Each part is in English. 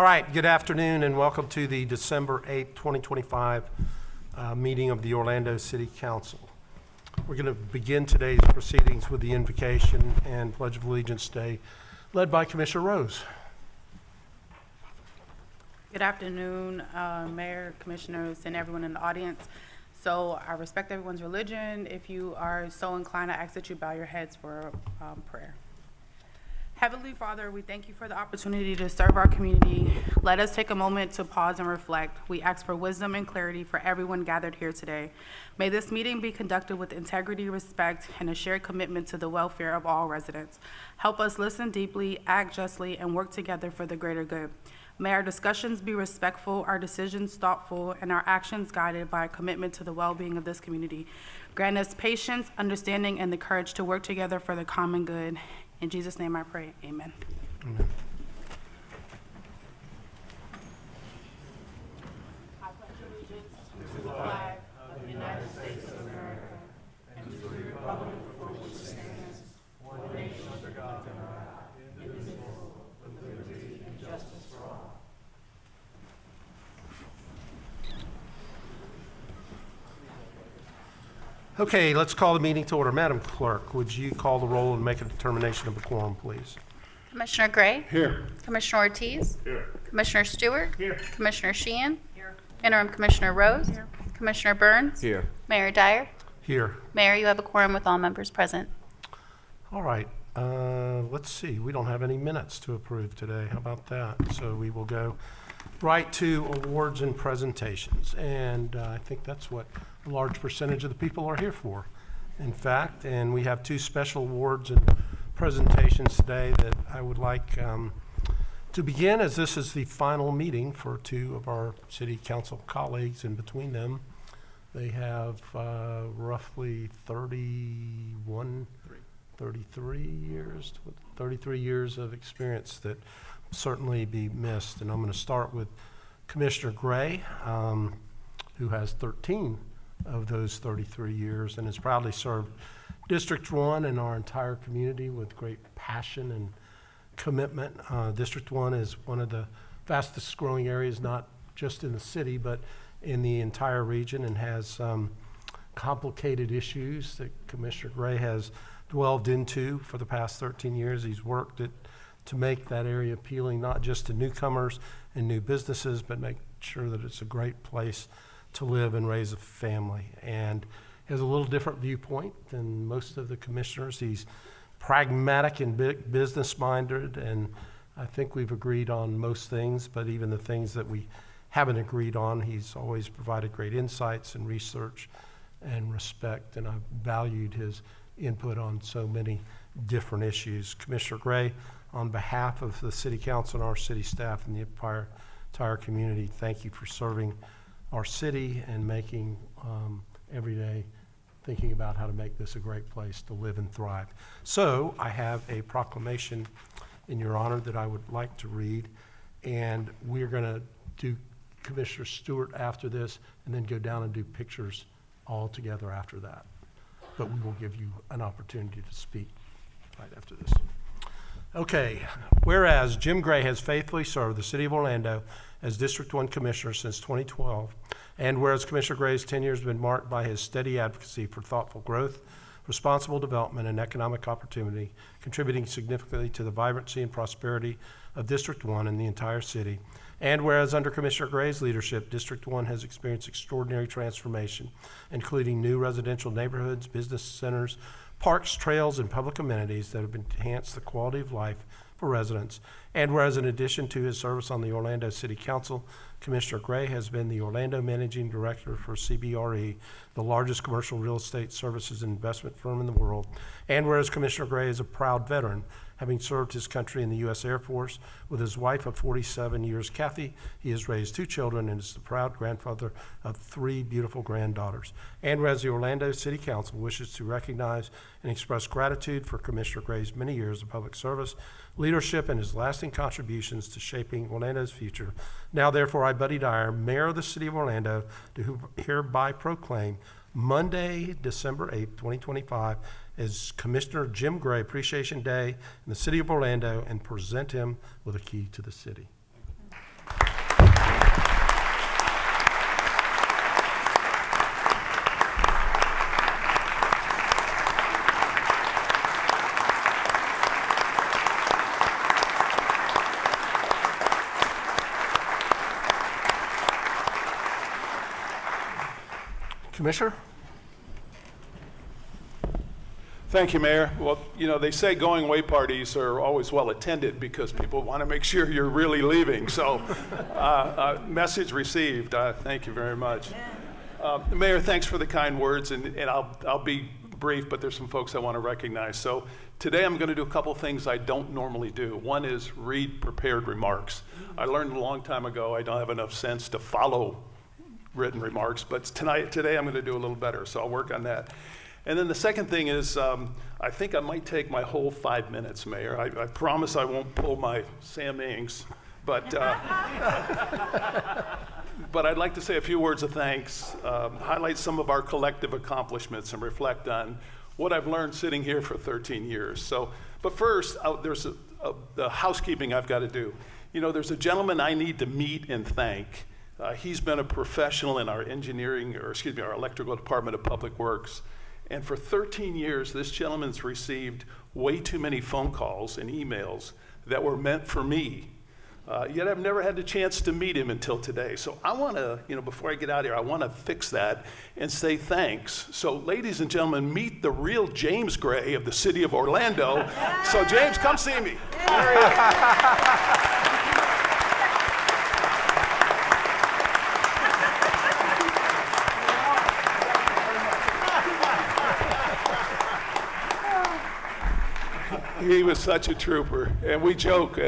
All right, good afternoon and welcome to the December 8th, 2025 meeting of the Orlando City Council. We're going to begin today's proceedings with the invocation and Pledge of Allegiance Day, led by Commissioner Rose. Good afternoon, Mayor, Commissioners, and everyone in the audience. So I respect everyone's religion. If you are so inclined, I ask that you bow your heads for prayer. Heavenly Father, we thank you for the opportunity to serve our community. Let us take a moment to pause and reflect. We ask for wisdom and clarity for everyone gathered here today. May this meeting be conducted with integrity, respect, and a shared commitment to the welfare of all residents. Help us listen deeply, act justly, and work together for the greater good. May our discussions be respectful, our decisions thoughtful, and our actions guided by a commitment to the well-being of this community. Grant us patience, understanding, and the courage to work together for the common good. In Jesus' name I pray, amen. Amen. I pledge allegiance to the flag of the United States of America and to the republic for which it stands, one nation under God, indivisible, with liberty and justice for all. Okay, let's call the meeting to order. Madam Clerk, would you call the roll and make a determination of the quorum, please? Commissioner Gray? Here. Commissioner Ortiz? Here. Commissioner Stewart? Here. Commissioner Sheehan? Here. Interim Commissioner Rose? Here. Commissioner Burns? Here. Mayor Dyer? Here. Mayor, you have a quorum with all members present. All right, let's see. We don't have any minutes to approve today. How about that? So we will go right to awards and presentations. And I think that's what a large percentage of the people are here for, in fact. And we have two special awards and presentations today that I would like to begin, as this is the final meeting for two of our city council colleagues. And between them, they have roughly 33 years of experience that will certainly be missed. And I'm going to start with Commissioner Gray, who has 13 of those 33 years and has proudly served District 1 and our entire community with great passion and commitment. District 1 is one of the fastest growing areas, not just in the city, but in the entire region, and has complicated issues that Commissioner Gray has delved into for the past 13 years. He's worked to make that area appealing, not just to newcomers and new businesses, but make sure that it's a great place to live and raise a family. And he has a little different viewpoint than most of the commissioners. He's pragmatic and business-minded, and I think we've agreed on most things, but even the things that we haven't agreed on, he's always provided great insights and research and respect, and I've valued his input on so many different issues. Commissioner Gray, on behalf of the City Council and our city staff and the entire community, thank you for serving our city and making every day thinking about how to make this a great place to live and thrive. So I have a proclamation in your honor that I would like to read, and we're going to do Commissioner Stewart after this and then go down and do pictures all together after that. But we will give you an opportunity to speak right after this. Okay, whereas Jim Gray has faithfully served the City of Orlando as District 1 Commissioner since 2012, and whereas Commissioner Gray's tenure has been marked by his steady advocacy for thoughtful growth, responsible development, and economic opportunity, contributing significantly to the vibrancy and prosperity of District 1 and the entire city, and whereas under Commissioner Gray's leadership, District 1 has experienced extraordinary transformation, including new residential neighborhoods, business centers, parks, trails, and public amenities that have enhanced the quality of life for residents. And whereas in addition to his service on the Orlando City Council, Commissioner Gray has been the Orlando Managing Director for CBRE, the largest commercial real estate services and investment firm in the world. And whereas Commissioner Gray is a proud veteran, having served his country in the U.S. Air Force with his wife of 47 years, Kathy, he has raised 2 children and is the proud grandfather of 3 beautiful granddaughters. And whereas the Orlando City Council wishes to recognize and express gratitude for Commissioner Gray's many years of public service, leadership, and his lasting contributions to shaping Orlando's future, now therefore I, Buddy Dyer, Mayor of the City of Orlando, do hereby proclaim Monday, December 8th, 2025, as Commissioner Jim Gray Appreciation Day in the City of Orlando and present him with a key to the city. Commissioner? Thank you, Mayor. Well, you know, they say going away parties are always well attended because people want to make sure you're really leaving. So, message received. Thank you very much. Mayor, thanks for the kind words, and I'll be brief, but there's some folks I want to recognize. So today I'm going to do a couple things I don't normally do. One is read prepared remarks. I learned a long time ago I don't have enough sense to follow written remarks, but today I'm going to do a little better, so I'll work on that. And then the second thing is, I think I might take my whole 5 minutes, Mayor. I promise I won't pull my Sam Ings, but but I'd like to say a few words of thanks, highlight some of our collective accomplishments, and reflect on what I've learned sitting here for 13 years. So, but first, there's a housekeeping I've got to do. You know, there's a gentleman I need to meet and thank. He's been a professional in our our electrical department of public works. And for 13 years, this gentleman's received way too many phone calls and emails that were meant for me. Yet I've never had the chance to meet him until today. So I want to, you know, before I get out of here, I want to fix that and say thanks. So ladies and gentlemen, meet the real James Gray of the city of Orlando. So James, come see me. There he is. He was such a trooper, and we joke.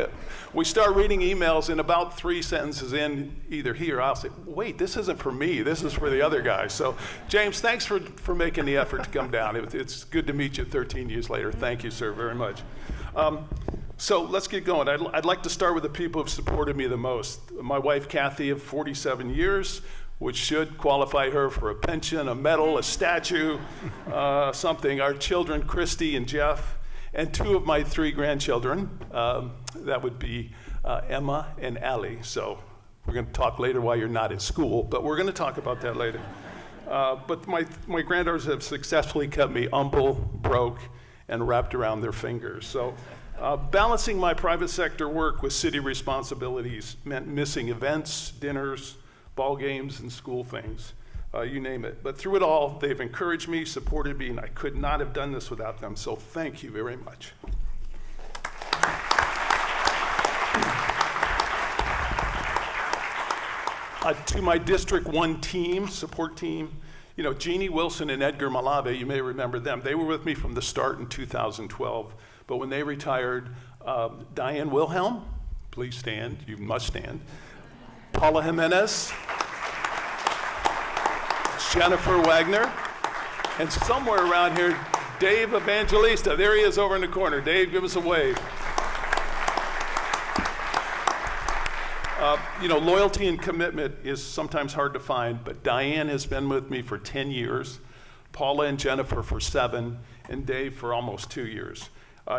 We start reading emails, and about 3 sentences in, either he or I'll say, wait, this isn't for me, this is for the other guy. So, James, thanks for making the effort to come down. It's good to meet you 13 years later. Thank you, sir, very much. So let's get going. I'd like to start with the people who've supported me the most. My wife, Kathy, of 47 years, which should qualify her for a pension, a medal, a statue, something. Our children, Christy and Jeff, and 2 of my 3 grandchildren, that would be Emma and Allie. So we're going to talk later why you're not at school, but we're going to talk about that later. But my granddaughters have successfully kept me humble, broke, and wrapped around their fingers. So balancing my private sector work with city responsibilities meant missing events, dinners, ball games, and school things. You name it. But through it all, they've encouraged me, supported me, and I could not have done this without them. So thank you very much. To my District 1 team, support team, you know, Jeannie Wilson and Edgar Malave, you may remember them. They were with me from the start in 2012. But when they retired, Diane Wilhelm, please stand, you must stand. Paula Jimenez, Jennifer Wagner, and somewhere around here, Dave Evangelista. There he is over in the corner. Dave, give us a wave. You know, loyalty and commitment is sometimes hard to find, but Diane has been with me for 10 years, Paula and Jennifer for 7, and Dave for almost 2 years.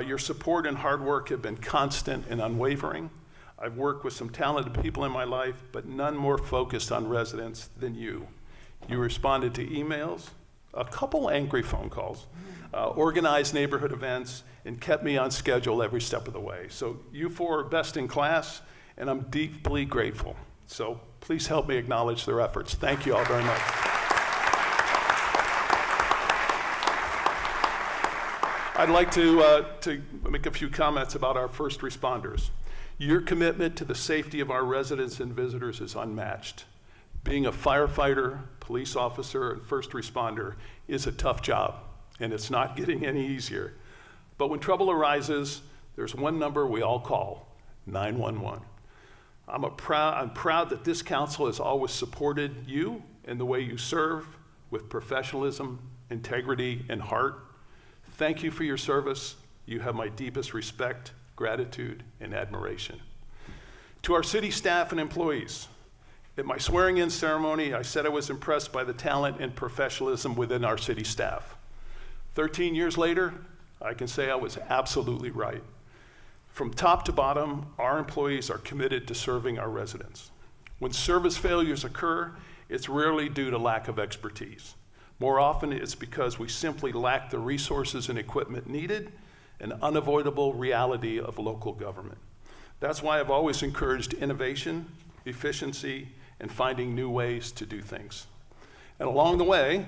Your support and hard work have been constant and unwavering. I've worked with some talented people in my life, but none more focused on residents than you. You responded to emails, a couple angry phone calls, organized neighborhood events, and kept me on schedule every step of the way. So you 4 are best in class, and I'm deeply grateful. So please help me acknowledge their efforts. Thank you all very much. I'd like to make a few comments about our first responders. Your commitment to the safety of our residents and visitors is unmatched. Being a firefighter, police officer, and first responder is a tough job, and it's not getting any easier. But when trouble arises, there's one number we all call, 911. I'm proud that this council has always supported you and the way you serve with professionalism, integrity, and heart. Thank you for your service. You have my deepest respect, gratitude, and admiration. To our city staff and employees, at my swearing-in ceremony, I said I was impressed by the talent and professionalism within our city staff. 13 years later, I can say I was absolutely right. From top to bottom, our employees are committed to serving our residents. When service failures occur, it's rarely due to lack of expertise. More often, it's because we simply lack the resources and equipment needed, an unavoidable reality of local government. That's why I've always encouraged innovation, efficiency, and finding new ways to do things. And along the way,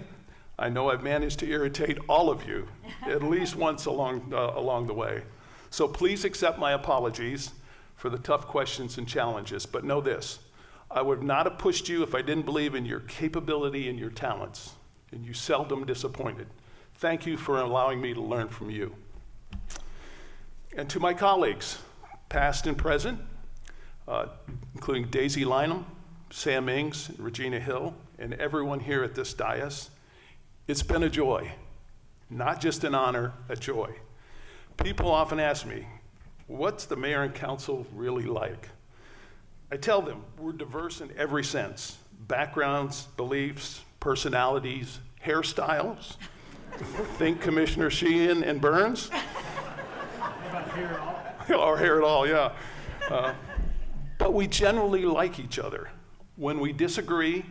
I know I've managed to irritate all of you at least once along the way. So please accept my apologies for the tough questions and challenges, but know this, I would not have pushed you if I didn't believe in your capability and your talents, and you seldom disappointed. Thank you for allowing me to learn from you. And to my colleagues, past and present, including Daisy Lynham, Sam Ings, and Regina Hill, and everyone here at this dais, it's been a joy, not just an honor, a joy. People often ask me, what's the mayor and council really like? I tell them, we're diverse in every sense, backgrounds, beliefs, personalities, hairstyles. Think Commissioner Sheehan and Burns. Or hair at all, yeah. But we generally like each other. When we disagree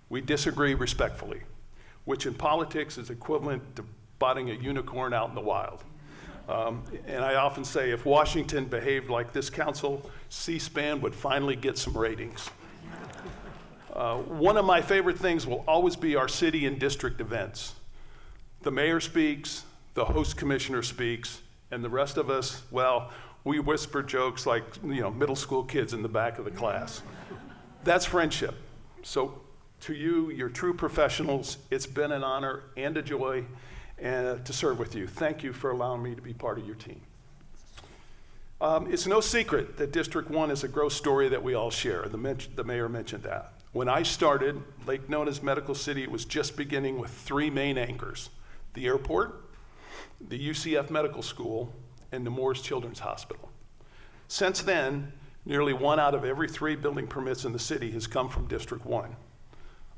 respectfully, which in politics is equivalent to spotting a unicorn out in the wild. And I often say, if Washington behaved like this council, C-SPAN would finally get some ratings. One of my favorite things will always be our city and district events. The mayor speaks, the host commissioner speaks, and the rest of us, well, we whisper jokes like, middle school kids in the back of the class. That's friendship. So to you, you're true professionals. It's been an honor and a joy to serve with you. Thank you for allowing me to be part of your team. It's no secret that District 1 is a growth story that we all share. The mayor mentioned that. When I started, Lake Nona's Medical City was just beginning with 3 main anchors: the airport, the UCF Medical School, and Nemours Children's Hospital. Since then, nearly 1 out of every 3 building permits in the city has come from District 1.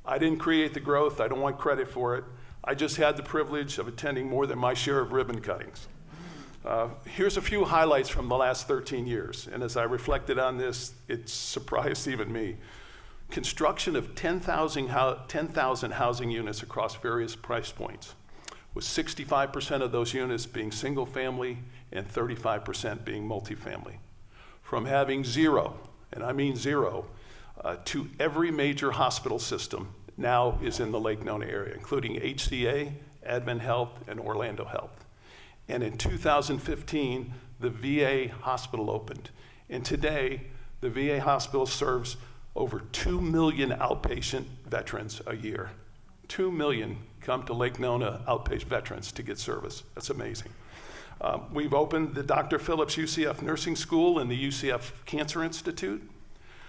I didn't create the growth. I don't want credit for it. I just had the privilege of attending more than my share of ribbon cuttings. Here's a few highlights from the last 13 years, and as I reflected on this, it surprised even me. Construction of 10,000 housing units across various price points, with 65% of those units being single family and 35% being multifamily. From having 0, and I mean 0, to every major hospital system now is in the Lake Nona area, including HCA, Advent Health, and Orlando Health. And in 2015, the VA hospital opened. And today, the VA hospital serves over 2 million outpatient veterans a year. 2 million come to Lake Nona outpatient veterans to get service. That's amazing. We've opened the Dr. Phillips UCF Nursing School and the UCF Cancer Institute.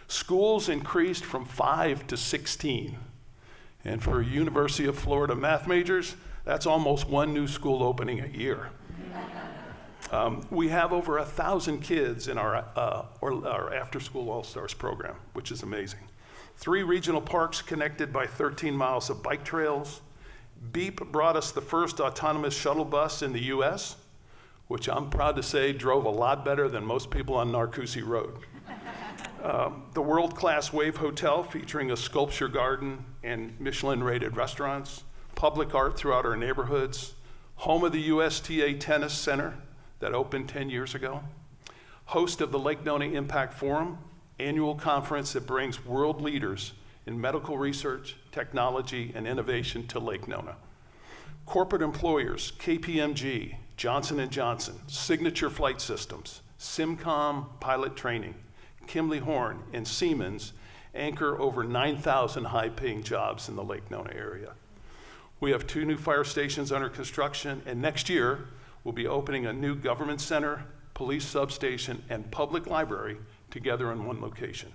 Schools increased from 5 to 16. And for University of Florida math majors, that's almost 1 new school opening a year. We have over 1,000 kids in our after-school All-Stars program, which is amazing. 3 regional parks connected by 13 miles of bike trails. Beep brought us the first autonomous shuttle bus in the US, which I'm proud to say drove a lot better than most people on Narcoossee Road. The world-class Wave Hotel featuring a sculpture garden and Michelin-rated restaurants, public art throughout our neighborhoods, home of the USTA Tennis Center that opened 10 years ago, host of the Lake Nona Impact Forum, annual conference that brings world leaders in medical research, technology, and innovation to Lake Nona. Corporate employers, KPMG, Johnson & Johnson, Signature Flight Systems, Simcom Pilot Training, Kimley Horn, and Siemens anchor over 9,000 high-paying jobs in the Lake Nona area. We have 2 new fire stations under construction, and next year, we'll be opening a new government center, police substation, and public library together in 1 location.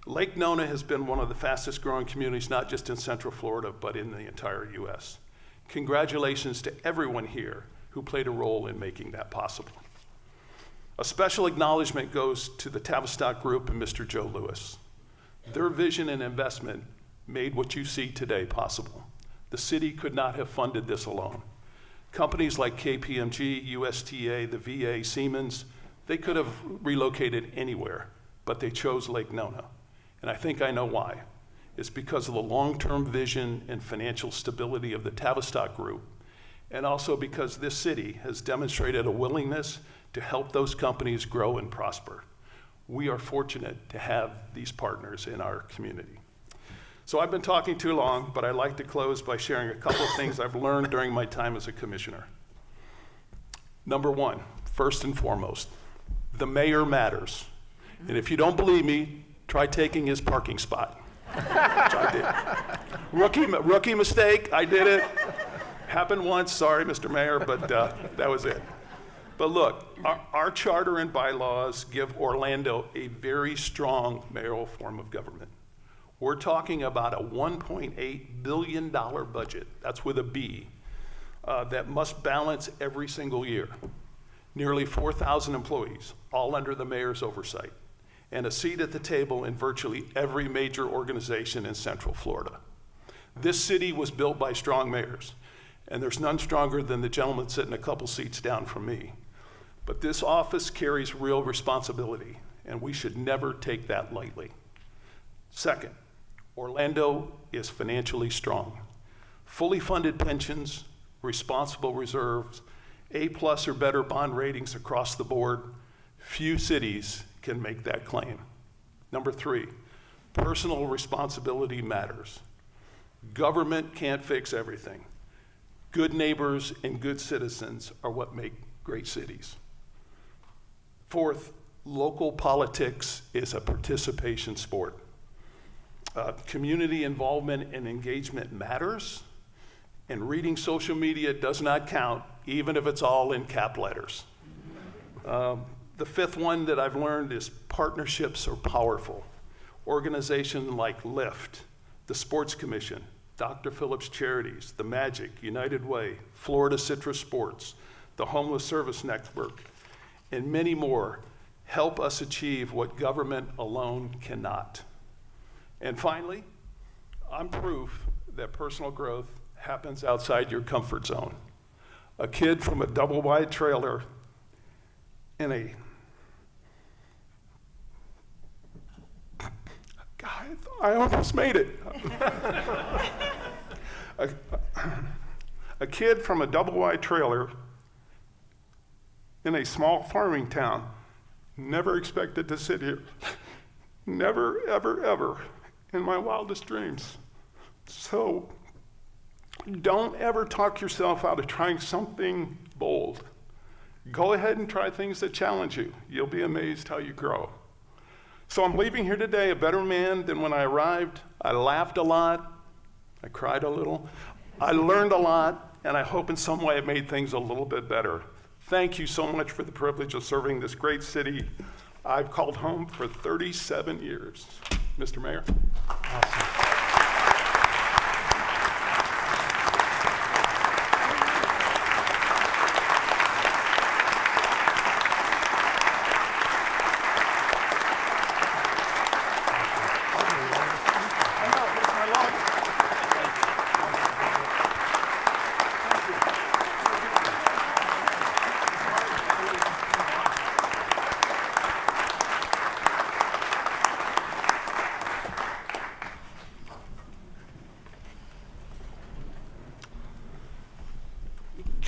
Lake Nona has been one of the fastest growing communities, not just in Central Florida, but in the entire US. Congratulations to everyone here who played a role in making that possible. A special acknowledgement goes to the Tavistock Group and Mr. Joe Lewis. Their vision and investment made what you see today possible. The city could not have funded this alone. Companies like KPMG, USTA, the VA, Siemens, they could have relocated anywhere, but they chose Lake Nona. And I think I know why. It's because of the long-term vision and financial stability of the Tavistock Group, and also because this city has demonstrated a willingness to help those companies grow and prosper. We are fortunate to have these partners in our community. So I've been talking too long, but I'd like to close by sharing a couple of things I've learned during my time as a commissioner. Number one, first and foremost, the mayor matters. And if you don't believe me, try taking his parking spot, which I did. Rookie mistake, I did it. Happened once, sorry, Mr. Mayor, but that was it. But look, our charter and bylaws give Orlando a very strong mayoral form of government. We're talking about a $1.8 billion budget, that's with a B, that must balance every single year. Nearly 4,000 employees, all under the mayor's oversight, and a seat at the table in virtually every major organization in Central Florida. This city was built by strong mayors, and there's none stronger than the gentleman sitting a couple seats down from me. But this office carries real responsibility, and we should never take that lightly. Second, Orlando is financially strong. Fully funded pensions, responsible reserves, A+ or better bond ratings across the board. Few cities can make that claim. Number three, personal responsibility matters. Government can't fix everything. Good neighbors and good citizens are what make great cities. Fourth, local politics is a participation sport. Community involvement and engagement matters, and reading social media does not count, even if it's all in cap letters. The fifth one that I've learned is partnerships are powerful. Organizations like LIFT, the Sports Commission, Dr. Phillips Charities, the Magic, United Way, Florida Citrus Sports, the Homeless Service Network, and many more help us achieve what government alone cannot. And finally, I'm proof that personal growth happens outside your comfort zone. A kid from a double-wide trailer in a, God, I almost made it. A kid from a double-wide trailer in a small farming town never expected to sit here. Never, ever, ever in my wildest dreams. So don't ever talk yourself out of trying something bold. Go ahead and try things that challenge you. You'll be amazed how you grow. So I'm leaving here today a better man than when I arrived. I laughed a lot. I cried a little. I learned a lot, and I hope in some way it made things a little bit better. Thank you so much for the privilege of serving this great city I've called home for 37 years. Mr. Mayor. Awesome.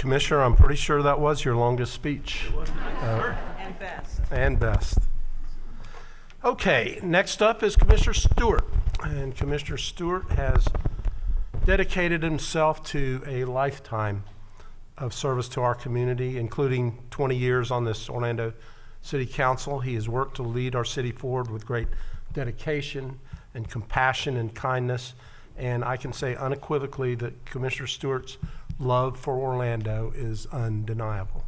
Commissioner, I'm pretty sure that was your longest speech. And best. And best. Okay, next up is Commissioner Stewart. And Commissioner Stewart has dedicated himself to a lifetime of service to our community, including 20 years on this Orlando City Council. He has worked to lead our city forward with great dedication and compassion and kindness. And I can say unequivocally that Commissioner Stewart's love for Orlando is undeniable.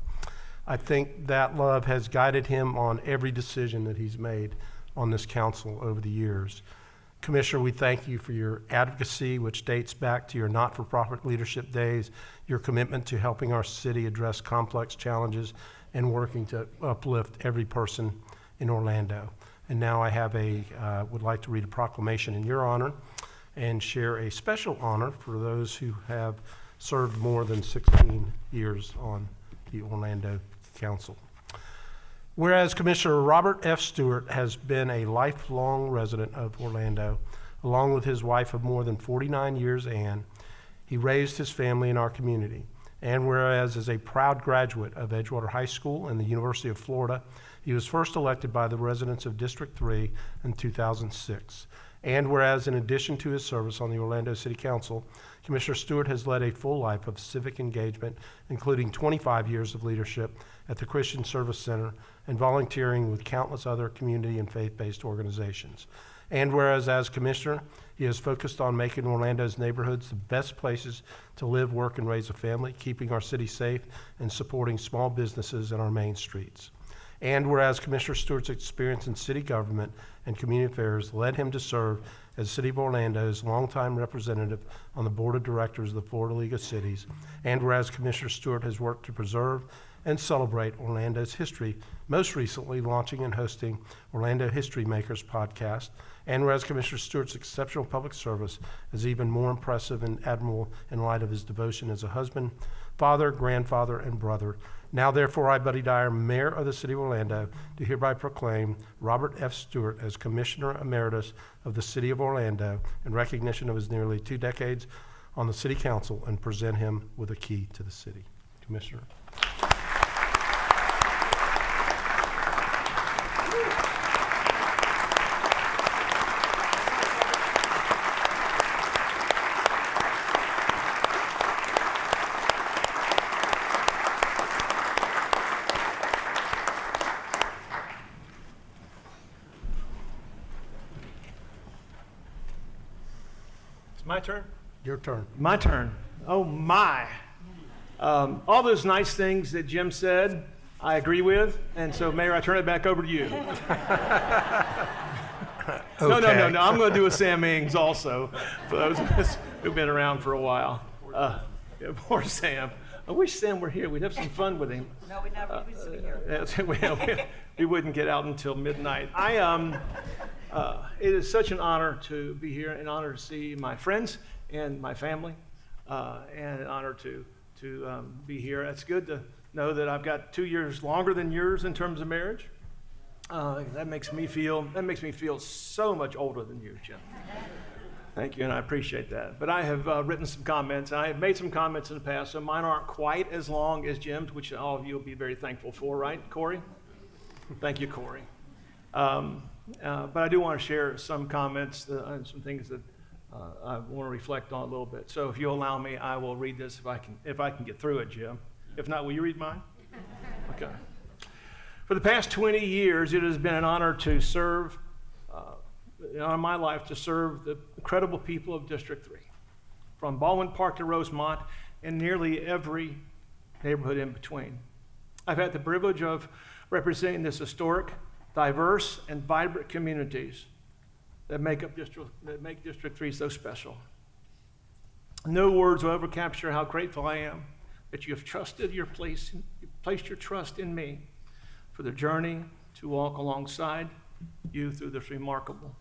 I think that love has guided him on every decision that he's made on this council over the years. Commissioner, we thank you for your advocacy, which dates back to your not-for-profit leadership days, your commitment to helping our city address complex challenges, and working to uplift every person in Orlando. And now I would like to read a proclamation in your honor and share a special honor for those who have served more than 16 years on the Orlando Council. Whereas Commissioner Robert F. Stewart has been a lifelong resident of Orlando, along with his wife of more than 49 years, Ann, he raised his family in our community. And whereas as a proud graduate of Edgewater High School and the University of Florida, he was first elected by the residents of District 3 in 2006. And whereas in addition to his service on the Orlando City Council, Commissioner Stewart has led a full life of civic engagement, including 25 years of leadership at the Christian Service Center and volunteering with countless other community and faith-based organizations. And whereas as Commissioner, he has focused on making Orlando's neighborhoods the best places to live, work, and raise a family, keeping our city safe, and supporting small businesses in our main streets. And whereas Commissioner Stewart's experience in city government and community affairs led him to serve as City of Orlando's longtime representative on the Board of Directors of the Florida League of Cities, and whereas Commissioner Stewart has worked to preserve and celebrate Orlando's history, most recently launching and hosting Orlando History Makers podcast, and whereas Commissioner Stewart's exceptional public service is even more impressive and admirable in light of his devotion as a husband, father, grandfather, and brother. Now, therefore, I, Buddy Dyer, Mayor of the City of Orlando, do hereby proclaim Robert F. Stewart as Commissioner Emeritus of the City of Orlando in recognition of his nearly 2 decades on the City Council and present him with a key to the city. Commissioner. My turn? Your turn. My turn. Oh, my. All those nice things that Jim said, I agree with. And so, Mayor, I turn it back over to you. No. I'm going to do a Sam Ings also, for those of us who've been around for a while. Yeah, poor Sam. I wish Sam were here. We'd have some fun with him. No, we never, we sit here. We wouldn't get out until midnight. It is such an honor to be here, an honor to see my friends and my family, and an honor to be here. It's good to know that I've got 2 years longer than yours in terms of marriage. That makes me feel so much older than you, Jim. Thank you, and I appreciate that. But I have written some comments, and I have made some comments in the past, so mine aren't quite as long as Jim's, which all of you will be very thankful for, right, Corey? Thank you, Corey. But I do want to share some comments and some things that I want to reflect on a little bit. So if you'll allow me, I will read this if I can get through it, Jim. If not, will you read mine? Okay. For the past 20 years, it has been an honor to serve, in my life, to serve the incredible people of District 3, from Baldwin Park to Rosemont, and nearly every neighborhood in between. I've had the privilege of representing this historic, diverse, and vibrant communities that make District 3 so special. No words will ever capture how grateful I am that you have placed your trust in me for the journey to walk alongside you through this remarkable.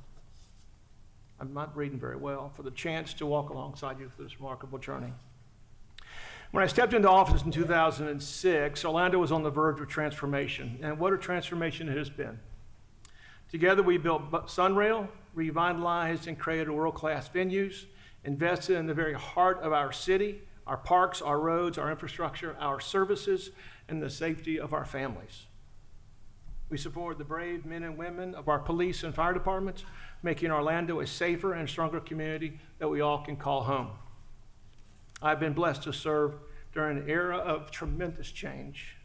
I'm not reading very well. For the chance to walk alongside you through this remarkable journey. When I stepped into office in 2006, Orlando was on the verge of transformation, and what a transformation it has been. Together, we built Sunrail, revitalized and created world-class venues, invested in the very heart of our city, our parks, our roads, our infrastructure, our services, and the safety of our families. We supported the brave men and women of our police and fire departments, making Orlando a safer and stronger community that we all can call home. I've been blessed to serve during an era of tremendous change,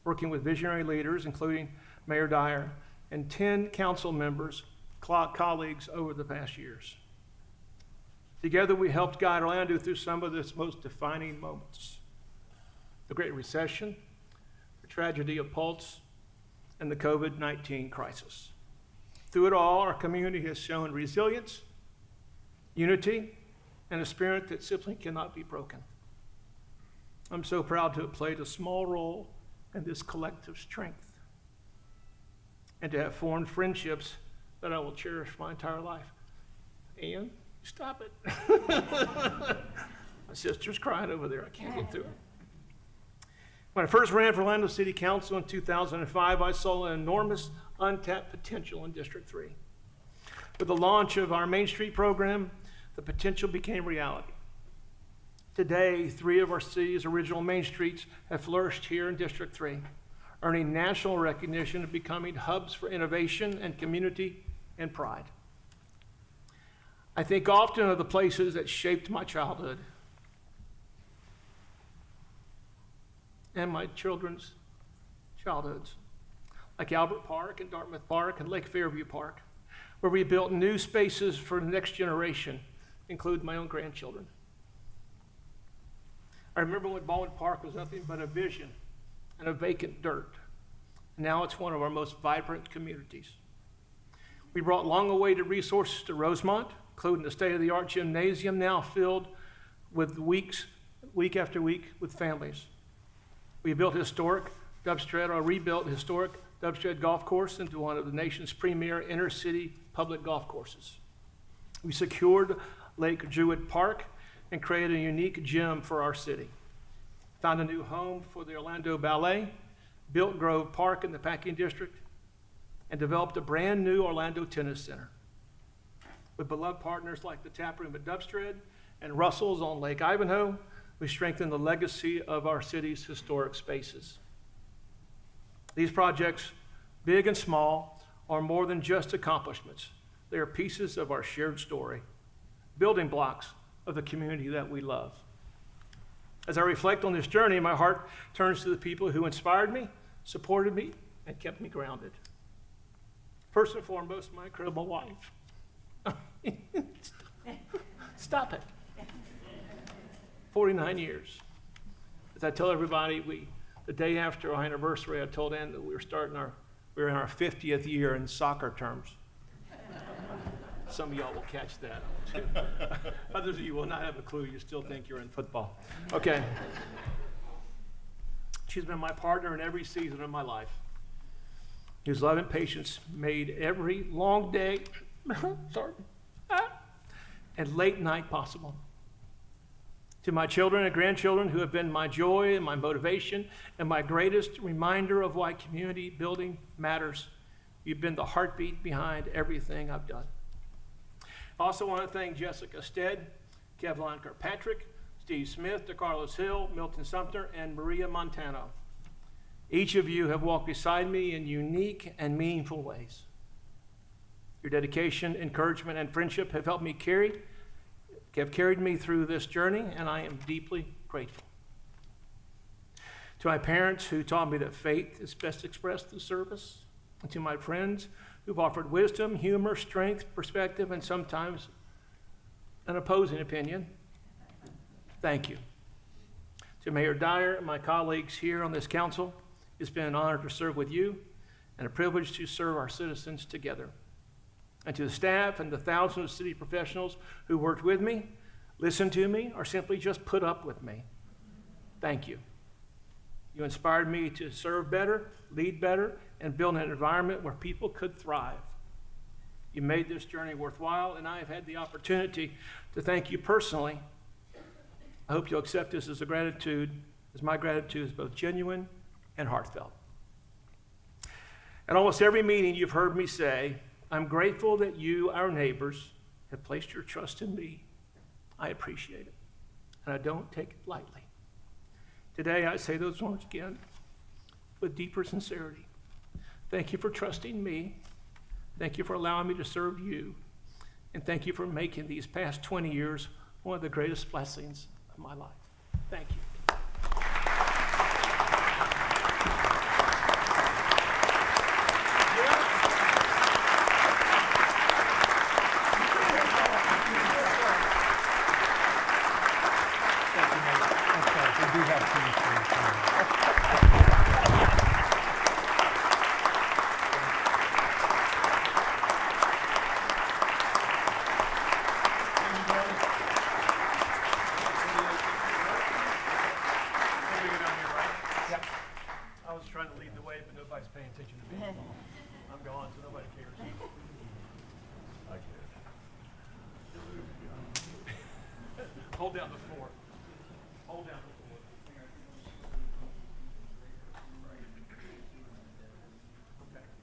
working with visionary leaders, including Mayor Dyer, and 10 council members, colleagues over the past years. Together, we helped guide Orlando through some of its most defining moments: the Great Recession, the tragedy of Pulse, and the COVID-19 crisis. Through it all, our community has shown resilience, unity, and a spirit that simply cannot be broken. I'm so proud to have played a small role in this collective strength, and to have formed friendships that I will cherish my entire life. Ian, stop it. My sister's crying over there. I can't get through it. When I first ran for Orlando City Council in 2005, I saw an enormous untapped potential in District 3. With the launch of our Main Street program, the potential became reality. Today, 3 of our city's original Main Streets have flourished here in District 3, earning national recognition and becoming hubs for innovation and community and pride. I think often of the places that shaped my childhood and my children's childhoods, like Albert Park and Dartmouth Park and Lake Fairview Park, where we built new spaces for the next generation, including my own grandchildren. I remember when Baldwin Park was nothing but a vision and a vacant dirt. Now it's one of our most vibrant communities. We brought long-awaited resources to Rosemont, including the state-of-the-art gymnasium now filled with week after week with families. We built historic Dubstred, or rebuilt historic Dubstred Golf Course into one of the nation's premier inner-city public golf courses. We secured Lake Druid Park and created a unique gym for our city. Found a new home for the Orlando Ballet, built Grove Park in the Packing District, and developed a brand new Orlando Tennis Center. With beloved partners like the Tap Room at Dubstred and Russell's on Lake Ivanhoe, we strengthen the legacy of our city's historic spaces. These projects, big and small, are more than just accomplishments. They are pieces of our shared story, building blocks of the community that we love. As I reflect on this journey, my heart turns to the people who inspired me, supported me, and kept me grounded. First and foremost, my incredible wife. Stop it. 49 years. As I tell everybody, the day after our anniversary, I told Ann that we were in our 50th year in soccer terms. Some of y'all will catch that. Others of you will not have a clue. You still think you're in football. Okay. She's been my partner in every season of my life, whose love and patience made every long day and late night possible. To my children and grandchildren who have been my joy and my motivation and my greatest reminder of why community building matters, you've been the heartbeat behind everything I've done. I also want to thank Jessica Stead, Kevlon Kirkpatrick, Steve Smith, DeCarlos Hill, Milton Sumter, and Maria Montano. Each of you have walked beside me in unique and meaningful ways. Your dedication, encouragement, and friendship have helped me have carried me through this journey, and I am deeply grateful. To my parents who taught me that faith is best expressed through service, and to my friends who've offered wisdom, humor, strength, perspective, and sometimes an opposing opinion, thank you. To Mayor Dyer and my colleagues here on this council, it's been an honor to serve with you and a privilege to serve our citizens together. And to the staff and the thousands of city professionals who worked with me, listened to me, or simply just put up with me, thank you. You inspired me to serve better, lead better, and build an environment where people could thrive. You made this journey worthwhile, and I have had the opportunity to thank you personally. I hope you'll accept this as my gratitude is both genuine and heartfelt. At almost every meeting you've heard me say, I'm grateful that you, our neighbors, have placed your trust in me. I appreciate it, and I don't take it lightly. Today, I say those words again with deeper sincerity. Thank you for trusting me. Thank you for allowing me to serve you. And thank you for making these past 20 years one of the greatest blessings of my life. Thank you. I was trying to lead the way, but nobody's paying attention to me. I'm gone, so nobody cares. Hold down the fort. Hold down the fort. Okay.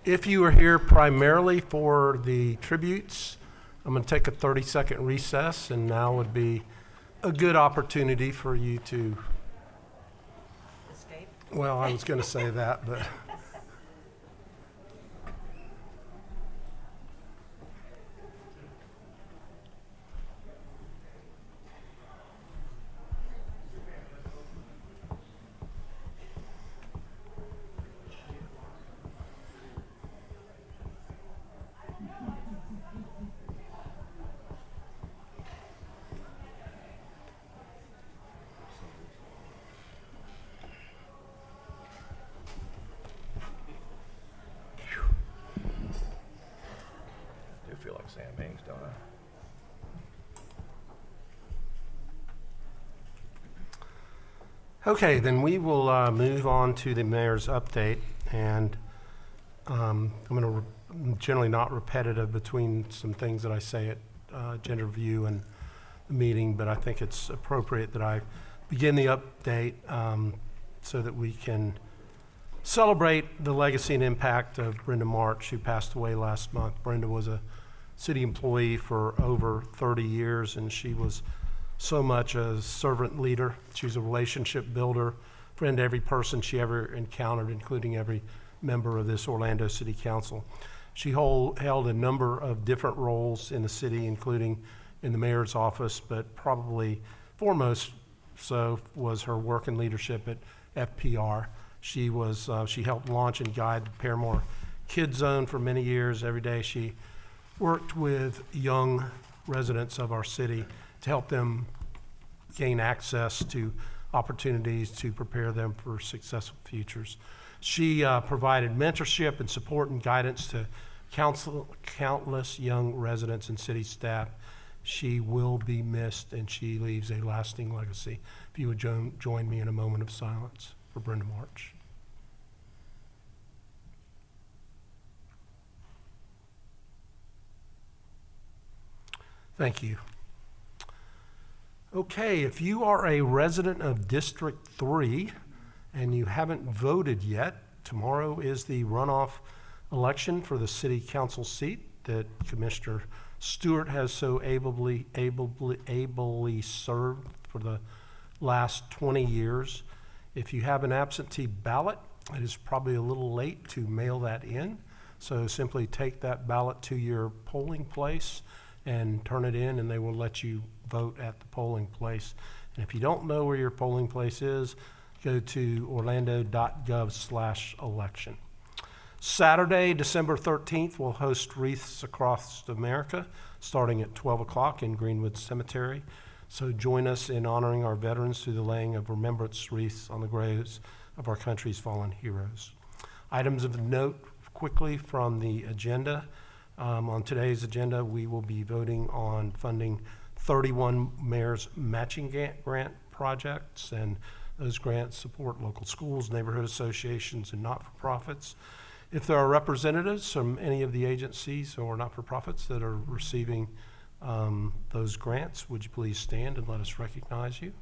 If you are here primarily for the tributes, I'm going to take a 30-second recess, and now would be a good opportunity for you to, well, I was going to say that, but. I do feel like Sam Mings, don't I? Okay, then we will move on to the mayor's update, and I'm going to generally not repetitive between some things that I say at agenda review and the meeting, but I think it's appropriate that I begin the update so that we can celebrate the legacy and impact of Brenda March, who passed away last month. Brenda was a city employee for over 30 years, and she was so much a servant leader. She was a relationship builder, friend to every person she ever encountered, including every member of this Orlando City Council. She held a number of different roles in the city, including in the mayor's office, but probably foremost so was her work and leadership at FPR. She helped launch and guide the Paramore Kids Zone for many years. Every day she worked with young residents of our city to help them gain access to opportunities to prepare them for successful futures. She provided mentorship and support and guidance to countless young residents and city staff. She will be missed, and she leaves a lasting legacy. If you would join me in a moment of silence for Brenda March. Thank you. Okay, if you are a resident of District 3 and you haven't voted yet, tomorrow is the runoff election for the city council seat that Commissioner Stewart has so ably served for the last 20 years. If you have an absentee ballot, it is probably a little late to mail that in. So simply take that ballot to your polling place and turn it in, and they will let you vote at the polling place. And if you don't know where your polling place is, go to orlando.gov/election. Saturday, December 13th, we'll host Wreaths Across America, starting at 12 o'clock in Greenwood Cemetery. So join us in honoring our veterans through the laying of remembrance wreaths on the graves of our country's fallen heroes. Items of note quickly from the agenda. On today's agenda, we will be voting on funding 31 mayor's matching grant projects, and those grants support local schools, neighborhood associations, and not-for-profits. If there are representatives from any of the agencies or not-for-profits that are receiving those grants, would you please stand and let us recognize you?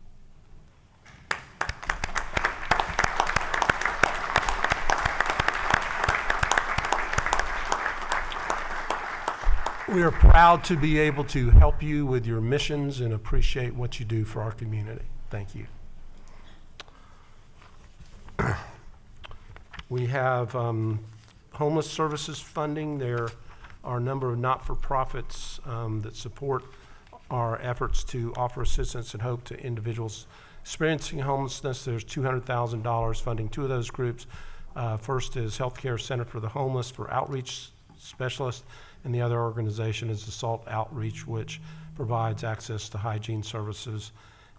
We are proud to be able to help you with your missions and appreciate what you do for our community. Thank you. We have homeless services funding. There are a number of not-for-profits that support our efforts to offer assistance and hope to individuals experiencing homelessness. There's $200,000 funding two of those groups. First is Healthcare Center for the Homeless for outreach specialists, and the other organization is the SALT Outreach, which provides access to hygiene services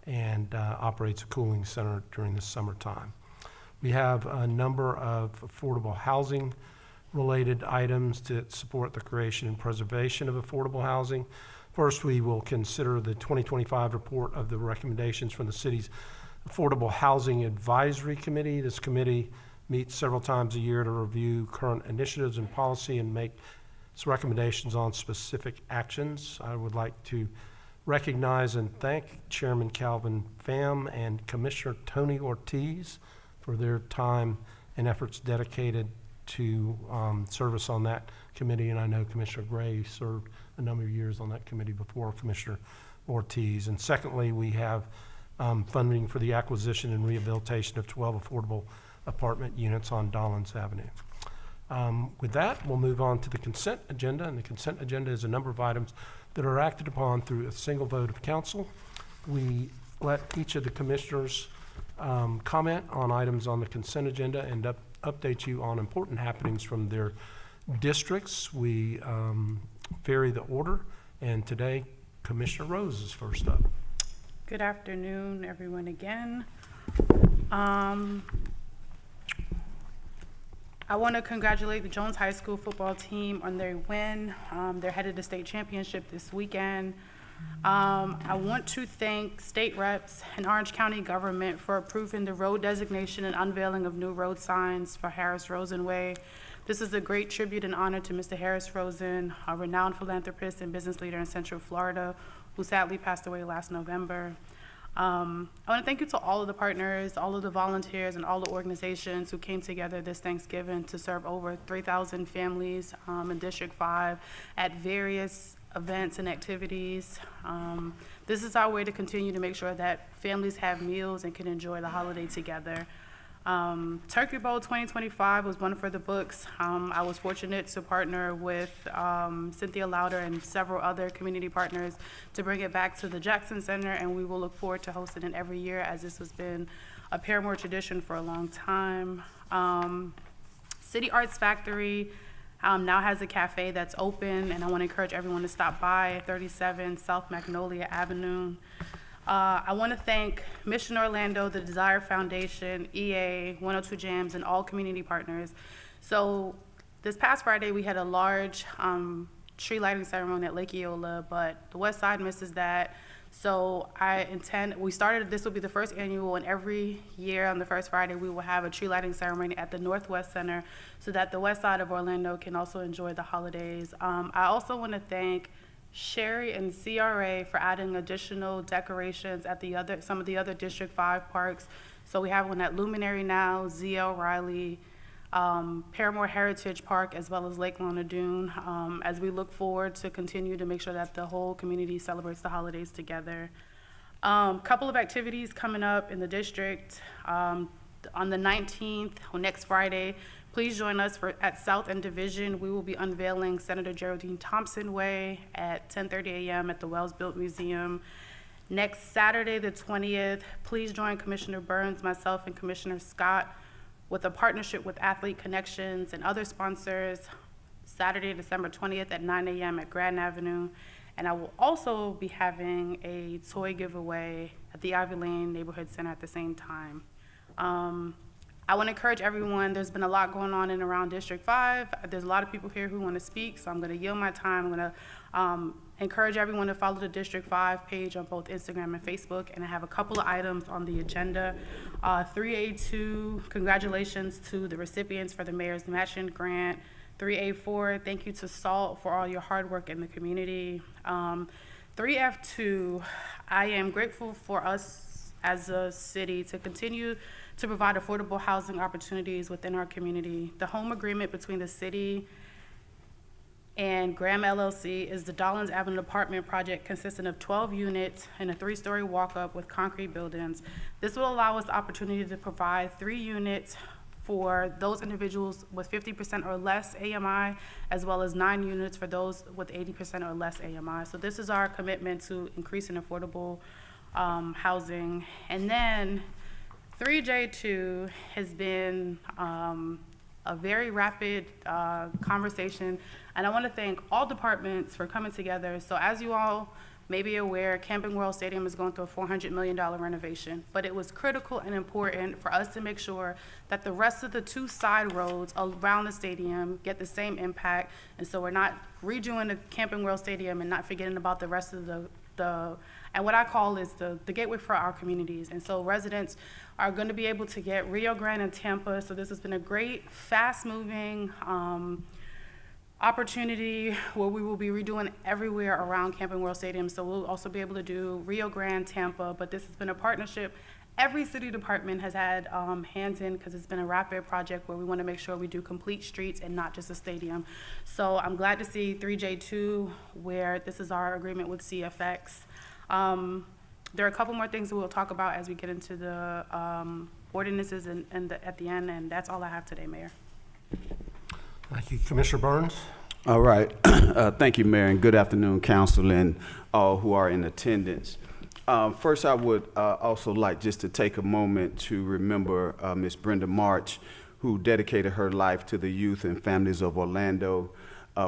and operates a cooling center during the summertime. We have a number of affordable housing related items to support the creation and preservation of affordable housing. First, we will consider the 2025 report of the recommendations from the city's Affordable Housing Advisory Committee. This committee meets several times a year to review current initiatives and policy and make its recommendations on specific actions. I would like to recognize and thank Chairman Calvin Pham and Commissioner Tony Ortiz for their time and efforts dedicated to service on that committee, and I know Commissioner Gray served a number of years on that committee before Commissioner Ortiz. And secondly, we have funding for the acquisition and rehabilitation of 12 affordable apartment units on Dollins Avenue. With that, we'll move on to the consent agenda, and the consent agenda is a number of items that are acted upon through a single vote of council. We let each of the commissioners comment on items on the consent agenda and update you on important happenings from their districts. We vary the order, and today Commissioner Rose is first up. Good afternoon, everyone, again. I want to congratulate the Jones High School football team on their win. They're headed to state championship this weekend. I want to thank state reps and Orange County government for approving the road designation and unveiling of new road signs for Harris Rosen Way. This is a great tribute and honor to Mr. Harris Rosen, a renowned philanthropist and business leader in Central Florida, who sadly passed away last November. I want to thank you to all of the partners, all of the volunteers, and all the organizations who came together this Thanksgiving to serve over 3,000 families in District 5 at various events and activities. This is our way to continue to make sure that families have meals and can enjoy the holiday together. Turkey Bowl 2025 was one for the books. I was fortunate to partner with Cynthia Lauder and several other community partners to bring it back to the Jackson Center, and we will look forward to hosting it every year, as this has been a Paramore tradition for a long time. City Arts Factory now has a cafe that's open, and I want to encourage everyone to stop by at 37 South Magnolia Avenue. I want to thank Mission Orlando, the Desire Foundation, EA, 102 Jams, and all community partners. So this past Friday, we had a large tree lighting ceremony at Lake Eola, but the West Side misses that. So this will be the first annual, and every year on the first Friday, we will have a tree lighting ceremony at the Northwest Center so that the West Side of Orlando can also enjoy the holidays. I also want to thank Sherry and CRA for adding additional decorations at some of the other District 5 parks. So we have one at Luminary now, ZL Riley, Paramore Heritage Park, as well as Lake Lona Dune, as we look forward to continue to make sure that the whole community celebrates the holidays together. Couple of activities coming up in the district. On the 19th, on next Friday, please join us at South End Division. We will be unveiling Senator Geraldine Thompson Way at 10:30 a.m. at the Wells Built Museum. Next Saturday, the 20th, please join Commissioner Burns, myself, and Commissioner Scott with a partnership with Athlete Connections and other sponsors, Saturday, December 20th at 9 a.m. at Grand Avenue. And I will also be having a toy giveaway at the Ivy Lane Neighborhood Center at the same time. I want to encourage everyone. There's been a lot going on in and around District 5. There's a lot of people here who want to speak, so I'm going to yield my time. I'm going to encourage everyone to follow the District 5 page on both Instagram and Facebook, and I have a couple of items on the agenda. 3A2, congratulations to the recipients for the Mayor's Matching Grant. 3A4, thank you to SALT for all your hard work in the community. 3F2, I am grateful for us as a city to continue to provide affordable housing opportunities within our community. The home agreement between the city and Graham LLC is the Dollins Avenue apartment project consisting of 12 units and a 3-story walk-up with concrete buildings. This will allow us the opportunity to provide 3 units for those individuals with 50% or less AMI, as well as 9 units for those with 80% or less AMI. So this is our commitment to increasing affordable housing. And then 3J2 has been a very rapid conversation, and I want to thank all departments for coming together. So as you all may be aware, Camping World Stadium is going through a $400 million renovation, but it was critical and important for us to make sure that the rest of the 2 side roads around the stadium get the same impact, and so we're not redoing the Camping World Stadium and not forgetting about the rest of the and what I call is the gateway for our communities. And so residents are going to be able to get Rio Grande and Tampa. So this has been a great, fast-moving opportunity where we will be redoing everywhere around Camping World Stadium. So we'll also be able to do Rio Grande, Tampa, but this has been a partnership every city department has had hands in, because it's been a rapid project where we want to make sure we do complete streets and not just a stadium. So I'm glad to see 3J2, where this is our agreement with CFX. There are a couple more things that we'll talk about as we get into the ordinances at the end, and that's all I have today, Mayor. Thank you. Commissioner Burns? All right. Thank you, Mayor, and good afternoon, council, and all who are in attendance. First, I would also like just to take a moment to remember Ms. Brenda March, who dedicated her life to the youth and families of Orlando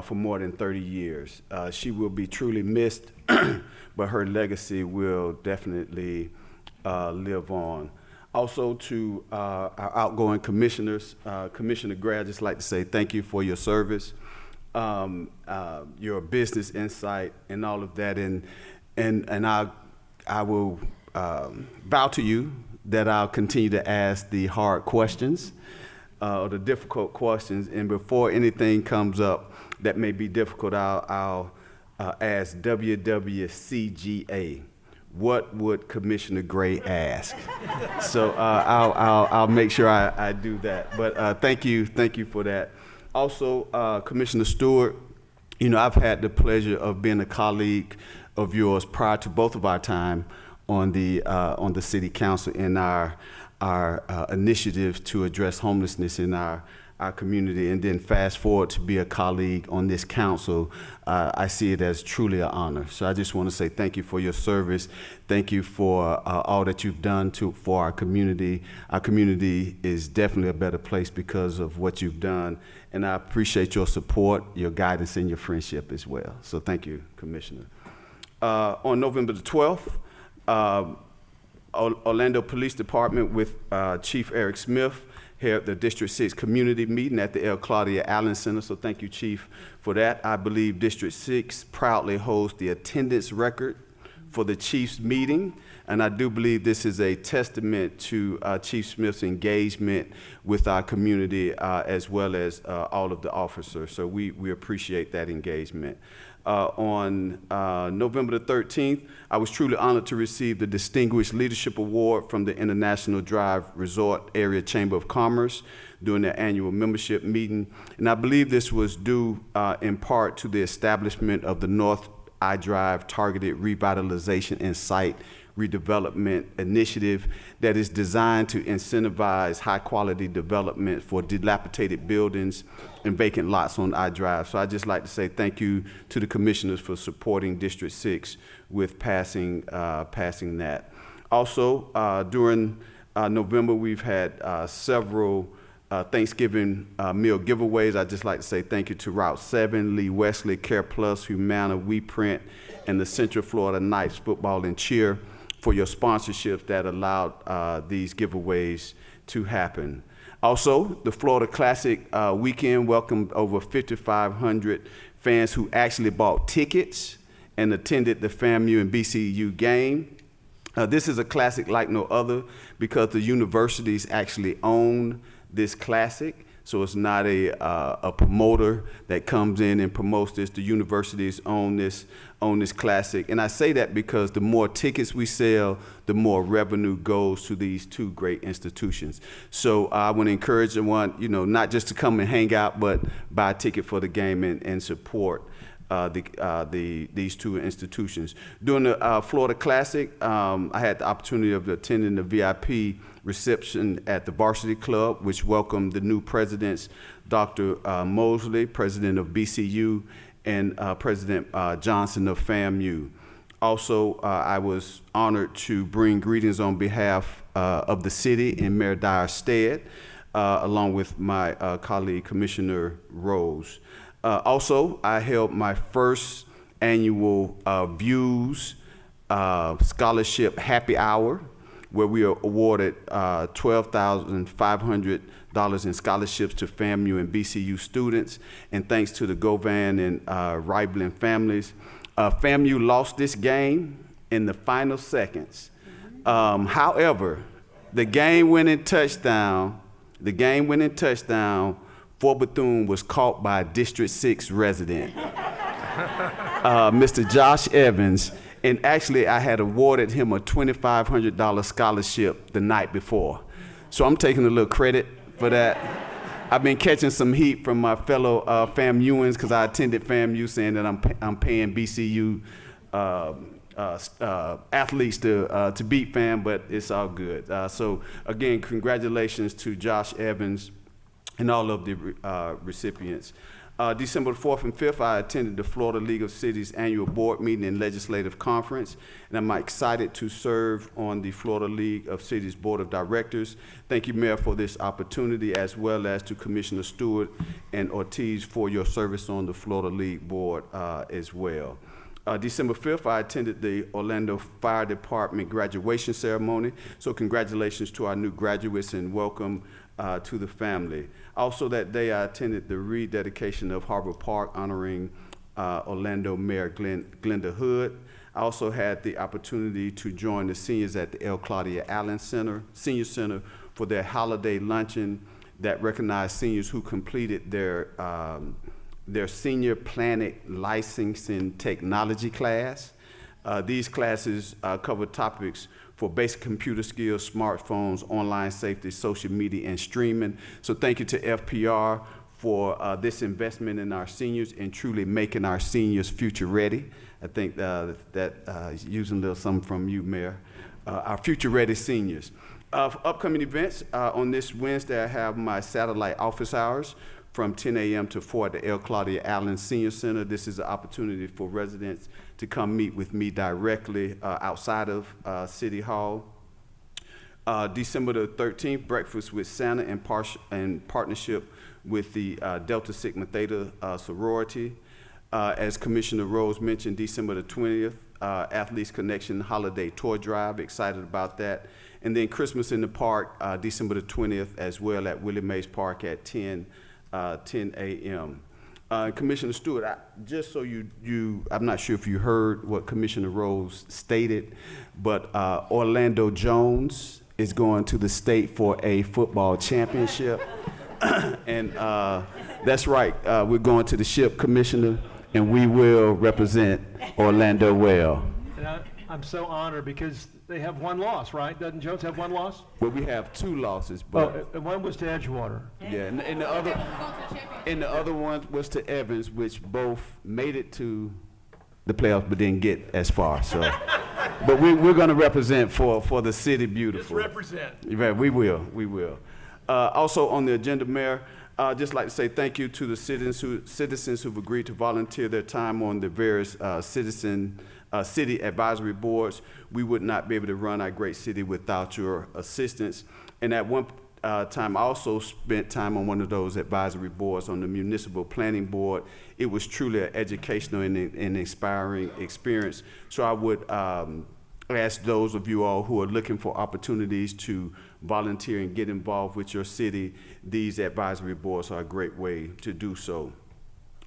for more than 30 years. She will be truly missed, but her legacy will definitely live on. Also to our outgoing commissioners, Commissioner Gray, I'd just like to say thank you for your service, your business insight, and all of that. And I will vow to you that I'll continue to ask the hard questions, or the difficult questions. And before anything comes up that may be difficult, I'll ask WWCGA. What would Commissioner Gray ask? So I'll make sure I do that. But thank you for that. Also, Commissioner Stewart, you know, I've had the pleasure of being a colleague of yours prior to both of our time on the City Council in our initiative to address homelessness in our community, and then fast forward to be a colleague on this council. I see it as truly an honor. So I just want to say thank you for your service. Thank you for all that you've done for our community. Our community is definitely a better place because of what you've done, and I appreciate your support, your guidance, and your friendship as well. So thank you, Commissioner. On November the 12th, Orlando Police Department with Chief Eric Smith held the District 6 community meeting at the L. Claudia Allen Center, so thank you, Chief, for that. I believe District 6 proudly holds the attendance record for the Chief's meeting, and I do believe this is a testament to Chief Smith's engagement with our community as well as all of the officers, so we appreciate that engagement. On November the 13th, I was truly honored to receive the Distinguished Leadership Award from the International Drive Resort Area Chamber of Commerce during their annual membership meeting. And I believe this was due in part to the establishment of the North I-Drive Targeted Revitalization and Site Redevelopment Initiative that is designed to incentivize high-quality development for dilapidated buildings and vacant lots on I-Drive. So I'd just like to say thank you to the commissioners for supporting District 6 with passing that. Also, during November, we've had several Thanksgiving meal giveaways. I'd just like to say thank you to Route 7, Lee Wesley, Care Plus, Humana, We Print, and the Central Florida Knights Football and Cheer for your sponsorships that allowed these giveaways to happen. Also, the Florida Classic weekend welcomed over 5,500 fans who actually bought tickets and attended the FAMU and BCU game. This is a classic like no other because the universities actually own this classic. So it's not a promoter that comes in and promotes this. The universities own this classic. And I say that because the more tickets we sell, the more revenue goes to these two great institutions. So I want to encourage everyone, you know, not just to come and hang out, but buy a ticket for the game and support these two institutions. During the Florida Classic, I had the opportunity of attending the VIP reception at the Varsity Club, which welcomed the new presidents, Dr. Mosley, president of BCU, and President Johnson of FAMU. Also, I was honored to bring greetings on behalf of the city in Mayor Dyer's stead, along with my colleague, Commissioner Rose. Also, I held my first annual Views Scholarship Happy Hour, where we are awarded $12,500 in scholarships to FAMU and BCU students. And thanks to the Govan and Reibling families, FAMU lost this game in the final seconds. However, the game-winning touchdown for Bethune was caught by a District 6 resident, Mr. Josh Evans, And actually, I had awarded him a $2,500 scholarship the night before. So I'm taking a little credit for that. I've been catching some heat from my fellow FAMUans because I attended FAMU, saying that I'm paying BCU athletes to beat FAM, but it's all good. So again, congratulations to Josh Evans and all of the recipients. December 4th and 5th, I attended the Florida League of Cities annual board meeting and legislative conference, and I'm excited to serve on the Florida League of Cities Board of Directors. Thank you, Mayor, for this opportunity, as well as to Commissioner Stewart and Ortiz for your service on the Florida League Board as well. December 5th, I attended the Orlando Fire Department graduation ceremony, so congratulations to our new graduates and welcome to the family. Also that day, I attended the rededication of Harbor Park, honoring Orlando Mayor Glenda Hood. I also had the opportunity to join the seniors at the L. Claudia Allen Senior Center for their holiday luncheon that recognized seniors who completed their Senior Planet Licensing Technology class. These classes cover topics for basic computer skills, smartphones, online safety, social media, and streaming. So thank you to FPR for this investment in our seniors and truly making our seniors future ready. I think that using a little something from you, Mayor. Our future ready seniors. For upcoming events, on this Wednesday, I have my satellite office hours from 10 a.m. to 4 at the L. Claudia Allen Senior Center. This is an opportunity for residents to come meet with me directly outside of City Hall. December the 13th, Breakfast with Santa in partnership with the Delta Sigma Theta sorority. As Commissioner Rose mentioned, December the 20th, Athletes Connection Holiday Toy Drive, excited about that. And then Christmas in the Park, December the 20th, as well at Willie Mays Park at 10 a.m. Commissioner Stewart, just so I'm not sure if you heard what Commissioner Rose stated, but Orlando Jones is going to the state for a football championship. And that's right, we're going to the SHIP, Commissioner, and we will represent Orlando well. And I'm so honored because they have one loss, right? Doesn't Jones have one loss? Well, we have 2 losses, but And one was to Edgewater. yeah, and the other one was to Evans, which both made it to the playoffs but didn't get as far. So, but we're going to represent for the city beautiful. Just represent. Right, we will. Also on the agenda, Mayor, just like to say thank you to the citizens who've agreed to volunteer their time on the various city advisory boards. We would not be able to run our great city without your assistance. And at one time, I also spent time on one of those advisory boards on the Municipal Planning Board. It was truly an educational and inspiring experience. So I would ask those of you all who are looking for opportunities to volunteer and get involved with your city, these advisory boards are a great way to do so.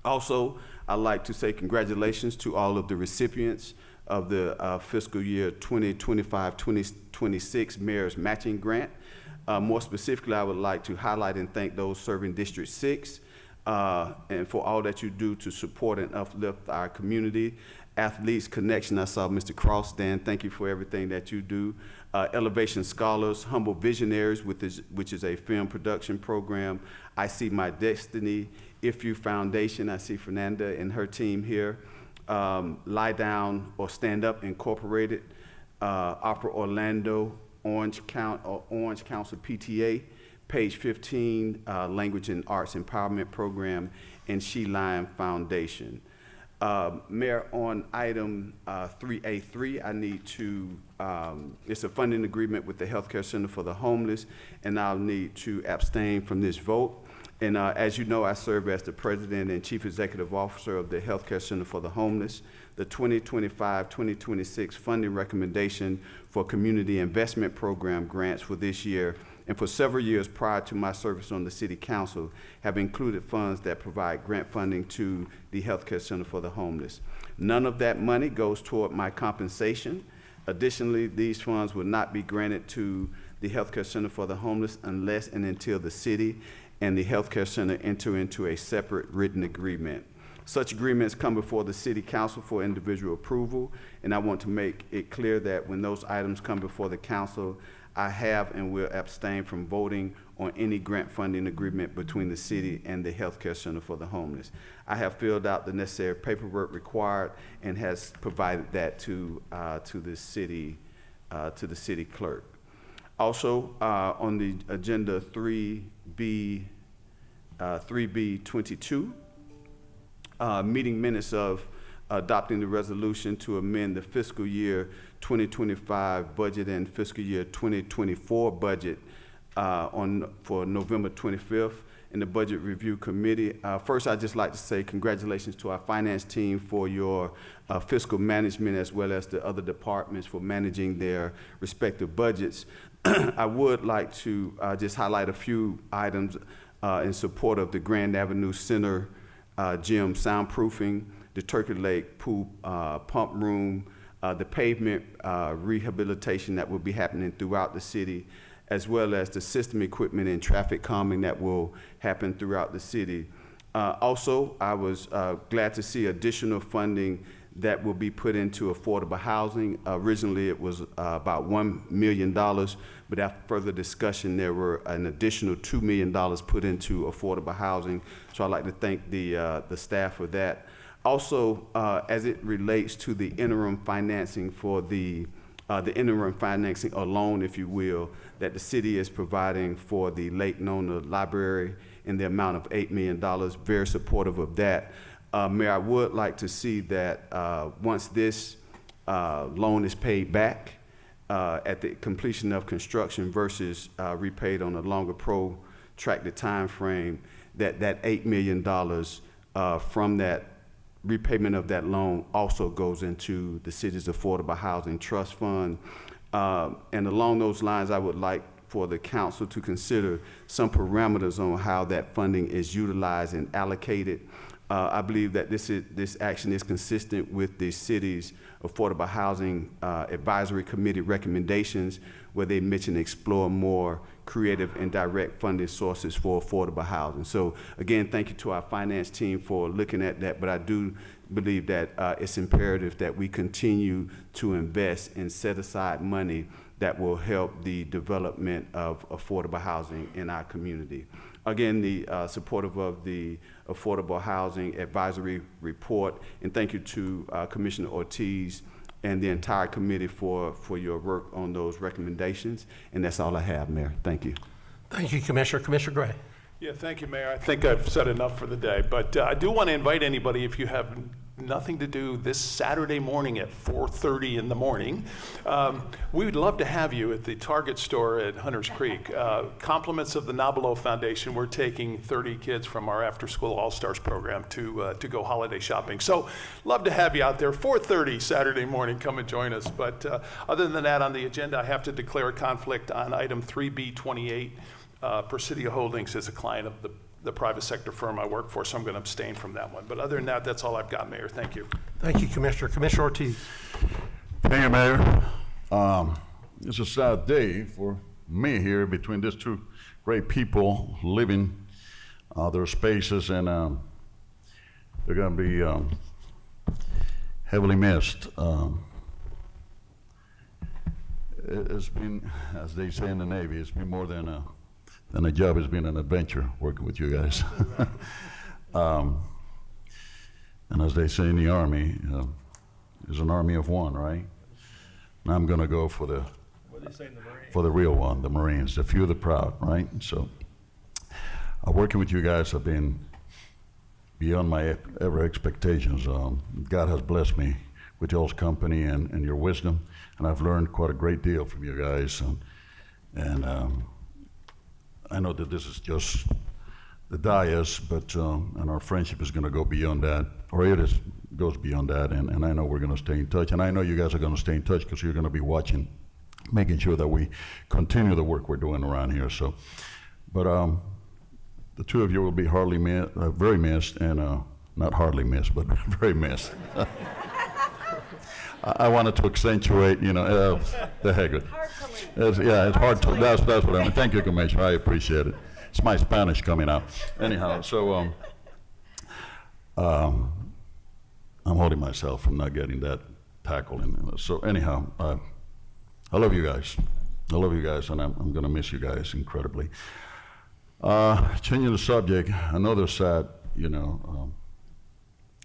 Also, I'd like to say congratulations to all of the recipients of the fiscal year 2025-2026 Mayor's Matching Grant. More specifically, I would like to highlight and thank those serving District 6 and for all that you do to support and uplift our community. Athletes Connection, I saw Mr. Cross stand. Thank you for everything that you do. Elevation Scholars, Humble Visionaries, which is a film production program. I See My Destiny, If You Foundation. I see Fernanda and her team here. Lie Down or Stand Up Incorporated, Opera Orlando, Orange Council PTA, Page 15, Language and Arts Empowerment Program, and She Lion Foundation. Mayor, on item 3A3, I need to, it's a funding agreement with the Healthcare Center for the Homeless, and I'll need to abstain from this vote. And as you know, I serve as the President and Chief Executive Officer of the Healthcare Center for the Homeless. The 2025-2026 funding recommendation for Community Investment Program grants for this year and for several years prior to my service on the City Council have included funds that provide grant funding to the Healthcare Center for the Homeless. None of that money goes toward my compensation. Additionally, these funds will not be granted to the Healthcare Center for the Homeless unless and until the city and the Healthcare Center enter into a separate written agreement. Such agreements come before the City Council for individual approval, and I want to make it clear that when those items come before the council, I have and will abstain from voting on any grant funding agreement between the city and the Healthcare Center for the Homeless. I have filled out the necessary paperwork required and has provided that to the city clerk. Also, on the agenda 3B22, meeting minutes of adopting the resolution to amend the fiscal year 2025 budget and fiscal year 2024 budget for November 25th in the Budget Review Committee. First, I'd just like to say congratulations to our finance team for your fiscal management, as well as the other departments for managing their respective budgets. I would like to just highlight a few items in support of the Grand Avenue Center gym soundproofing, the Turkey Lake pool pump room, the pavement rehabilitation that will be happening throughout the city, as well as the system equipment and traffic calming that will happen throughout the city. Also, I was glad to see additional funding that will be put into affordable housing. Originally, it was about $1 million, but after further discussion, there were an additional $2 million put into affordable housing. So I'd like to thank the staff for that. Also, as it relates to the interim financing for the interim financing, or loan, if you will, that the city is providing for the Lake Nona Library in the amount of $8 million, very supportive of that. Mayor, I would like to see that once this loan is paid back at the completion of construction versus repaid on a longer protracted time frame, that $8 million from that repayment of that loan also goes into the city's Affordable Housing Trust Fund. And along those lines, I would like for the council to consider some parameters on how that funding is utilized and allocated. I believe that this action is consistent with the city's Affordable Housing Advisory Committee recommendations, where they mention explore more creative and direct funding sources for affordable housing. So again, thank you to our finance team for looking at that, but I do believe that it's imperative that we continue to invest and set aside money that will help the development of affordable housing in our community. Again, the supportive of the Affordable Housing Advisory Report, and thank you to Commissioner Ortiz and the entire committee for your work on those recommendations. And that's all I have, Mayor. Thank you. Thank you, Commissioner. Commissioner Gray. Yeah, thank you, Mayor. I think I've said enough for the day, but I do want to invite anybody, if you have nothing to do this Saturday morning at 4:30 in the morning, we would love to have you at the Target store at Hunters Creek. Compliments of the Nabilo Foundation, we're taking 30 kids from our after-school All-Stars program to go holiday shopping. So love to have you out there, 4:30 Saturday morning, come and join us. But other than that, on the agenda, I have to declare a conflict on item 3B28. Presidio Holdings is a client of the private sector firm I work for, so I'm going to abstain from that one. But other than that, that's all I've got, Mayor. Thank you. Thank you, Commissioner. Commissioner Ortiz. Thank you, Mayor. It's a sad day for me here between these two great people living their spaces, and they're going to be heavily missed. It's been, as they say in the Navy, it's been more than a job. It's been an adventure working with you guys. And as they say in the Army, it's an army of one, right? And I'm going to go for the real one, the Marines, the few, the proud, right? So working with you guys have been beyond my ever expectations. God has blessed me with y'all's company and your wisdom, and I've learned quite a great deal from you guys. And I know that this is just the dais, but and our friendship is going to go beyond that, or goes beyond that, and I know we're going to stay in touch, and I know you guys are going to stay in touch because you're going to be watching, making sure that we continue the work we're doing around here. So, but the two of you will be very missed, and not hardly missed, but very missed. I wanted to accentuate, the heck of it. It's hard to, that's what I mean. Thank you, Commissioner, I appreciate it. It's my Spanish coming out. Anyhow, so I'm holding myself from not getting that tackled. So anyhow, I love you guys. I love you guys, and I'm going to miss you guys incredibly. Changing the subject, another sad,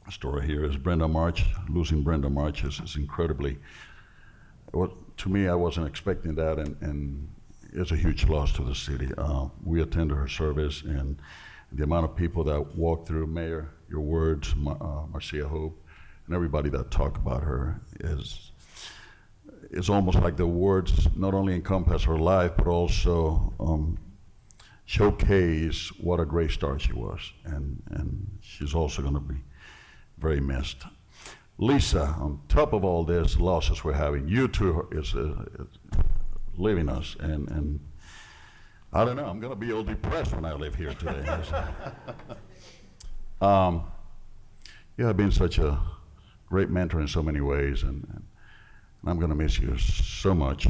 story here is Brenda March. Losing Brenda March is incredibly, to me, I wasn't expecting that, and it's a huge loss to the city. We attended her service, and the amount of people that walked through, Mayor, your words, Marcia Hope, and everybody that talked about her it's almost like the words not only encompass her life, but also showcase what a great star she was, and she's also going to be very missed. Lisa, on top of all this losses we're having, you two is leaving us, and I don't know, I'm going to be a little depressed when I leave here today. You have been such a great mentor in so many ways, and I'm going to miss you so much.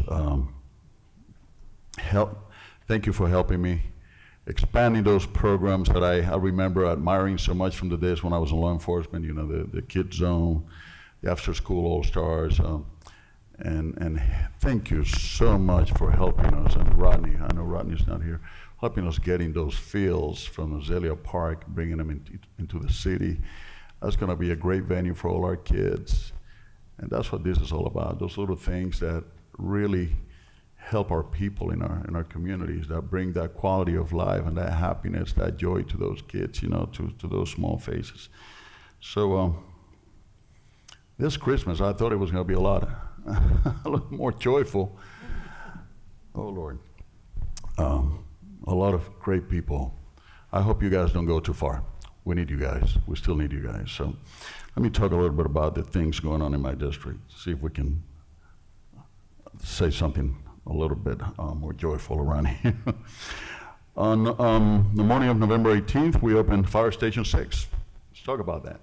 Thank you for helping me, expanding those programs that I remember admiring so much from the days when I was in law enforcement, the Kid Zone, the After School All-Stars, and thank you so much for helping us, and Rodney, I know Rodney's not here, helping us getting those fields from Azalea Park, bringing them into the city. That's going to be a great venue for all our kids. And that's what this is all about, those little things that really help our people in our communities, that bring that quality of life and that happiness, that joy to those kids, to those small faces. So this Christmas, I thought it was going to be a lot more joyful. Oh, Lord. A lot of great people. I hope you guys don't go too far. We need you guys. We still need you guys. So let me talk a little bit about the things going on in my district, see if we can say something a little bit more joyful around here. On the morning of November 18th, we opened Fire Station 6. Let's talk about that.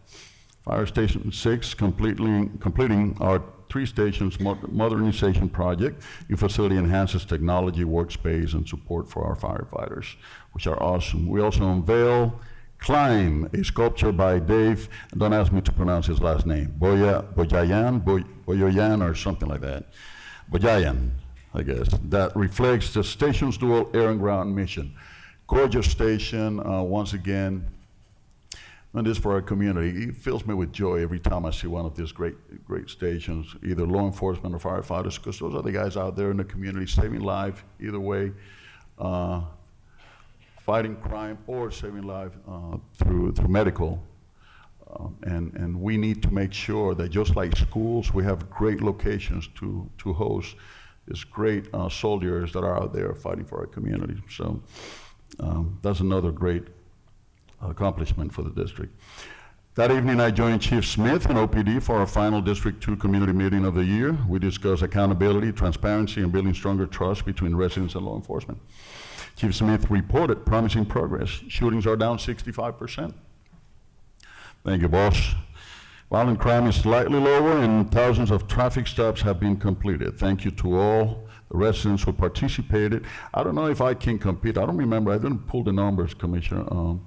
Fire Station 6, completing our 3 stations modernization project. Your facility enhances technology, workspace, and support for our firefighters, which are awesome. We also unveil Climb, a sculpture by Dave, don't ask me to pronounce his last name, Boyayan or something like that. Boyayan, I guess, that reflects the station's dual air and ground mission. Gorgeous station, once again, and this for our community. It fills me with joy every time I see one of these great stations, either law enforcement or firefighters, because those are the guys out there in the community saving life, either way, fighting crime or saving life through medical. And we need to make sure that just like schools, we have great locations to host these great soldiers that are out there fighting for our community. So that's another great accomplishment for the district. That evening, I joined Chief Smith and OPD for our final District 2 community meeting of the year. We discussed accountability, transparency, and building stronger trust between residents and law enforcement. Chief Smith reported promising progress. Shootings are down 65%. Thank you, boss. Violent crime is slightly lower, and thousands of traffic stops have been completed. Thank you to all the residents who participated. I don't know if I can compete. I don't remember. I didn't pull the numbers, Commissioner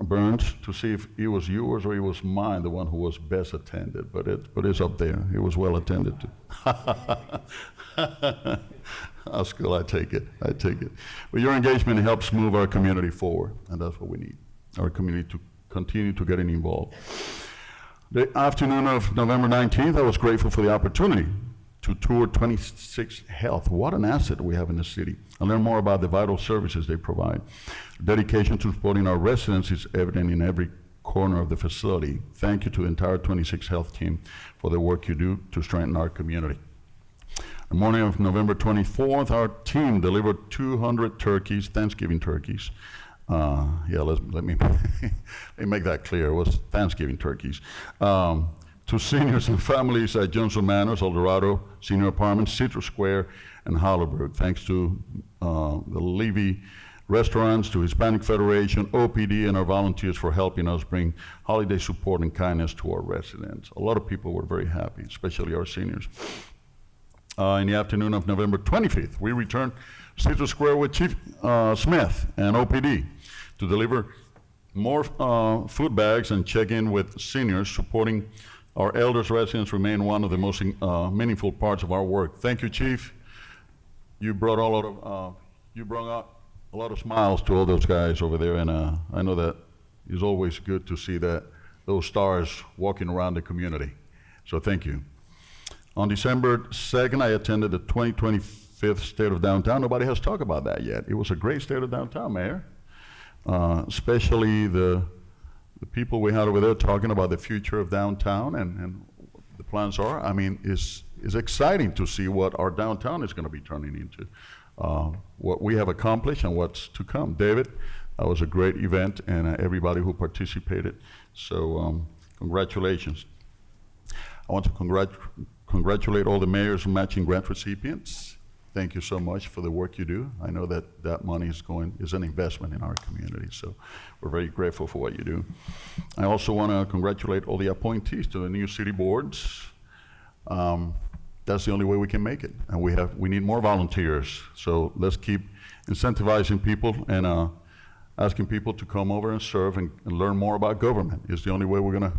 Burns, to see if it was yours or it was mine, the one who was best attended. But it's up there. It was well attended to. That's cool. I take it. But your engagement helps move our community forward, and that's what we need. Our community to continue to get involved. The afternoon of November 19th, I was grateful for the opportunity to tour 26 Health. What an asset we have in the city, and learn more about the vital services they provide. Dedication to supporting our residents is evident in every corner of the facility. Thank you to the entire 26 Health team for the work you do to strengthen our community. The morning of November 24th, our team delivered 200 turkeys, Thanksgiving turkeys. Let me make that clear. It was Thanksgiving turkeys. To seniors and families at Johnson Manors, El Dorado Senior Apartments, Citrus Square, and Hollywood. Thanks to the Levy Restaurants, to Hispanic Federation, OPD, and our volunteers for helping us bring holiday support and kindness to our residents. A lot of people were very happy, especially our seniors. In the afternoon of November 25th, we returned Citrus Square with Chief Smith and OPD to deliver more food bags and check in with seniors. Supporting our elders residents remain one of the most meaningful parts of our work. Thank you, Chief. You brought out a lot of smiles to all those guys over there, and I know that it's always good to see those stars walking around the community. So thank you. On December 2nd, I attended the 2025 State of Downtown. Nobody has talked about that yet. It was a great State of Downtown, Mayor. Especially the people we had over there talking about the future of downtown and the plans are. I mean, it's exciting to see what our downtown is going to be turning into, what we have accomplished and what's to come. David, that was a great event, and everybody who participated. So congratulations. I want to congratulate all the mayors and matching grant recipients. Thank you so much for the work you do. I know that money is an investment in our community, so we're very grateful for what you do. I also want to congratulate all the appointees to the new city boards. That's the only way we can make it, and we need more volunteers. So let's keep incentivizing people and asking people to come over and serve and learn more about government. It's the only way we're going to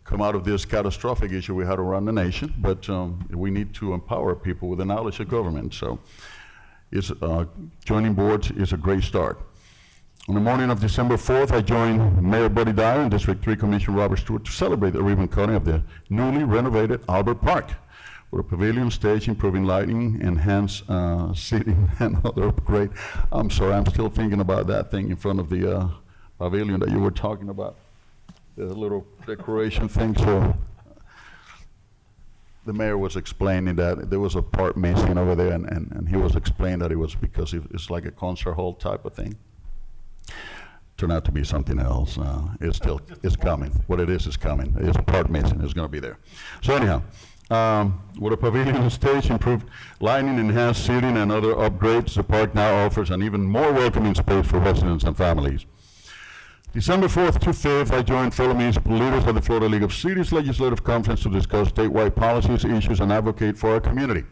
come out of this catastrophic issue we had around the nation, but we need to empower people with the knowledge of government. So joining boards is a great start. On the morning of December 4th, I joined Mayor Buddy Dyer and District 3 Commissioner Robert Stewart to celebrate the ribbon cutting of the newly renovated Albert Park, with a pavilion, stage, improving lighting, enhanced seating, and other upgrade. I'm sorry, I'm still thinking about that thing in front of the pavilion that you were talking about. The little decoration thing. So the mayor was explaining that there was a part missing over there, and he was explaining that it was because it's like a concert hall type of thing. Turned out to be something else. It's coming. What it is coming. It's a part missing. It's going to be there. So anyhow, with a pavilion stage, improved lighting, enhanced seating, and other upgrades, the park now offers an even more welcoming space for residents and families. December 4th to 5th, I joined fellow municipal leaders at the Florida League of Cities Legislative Conference to discuss statewide policies, issues, and advocate for our community.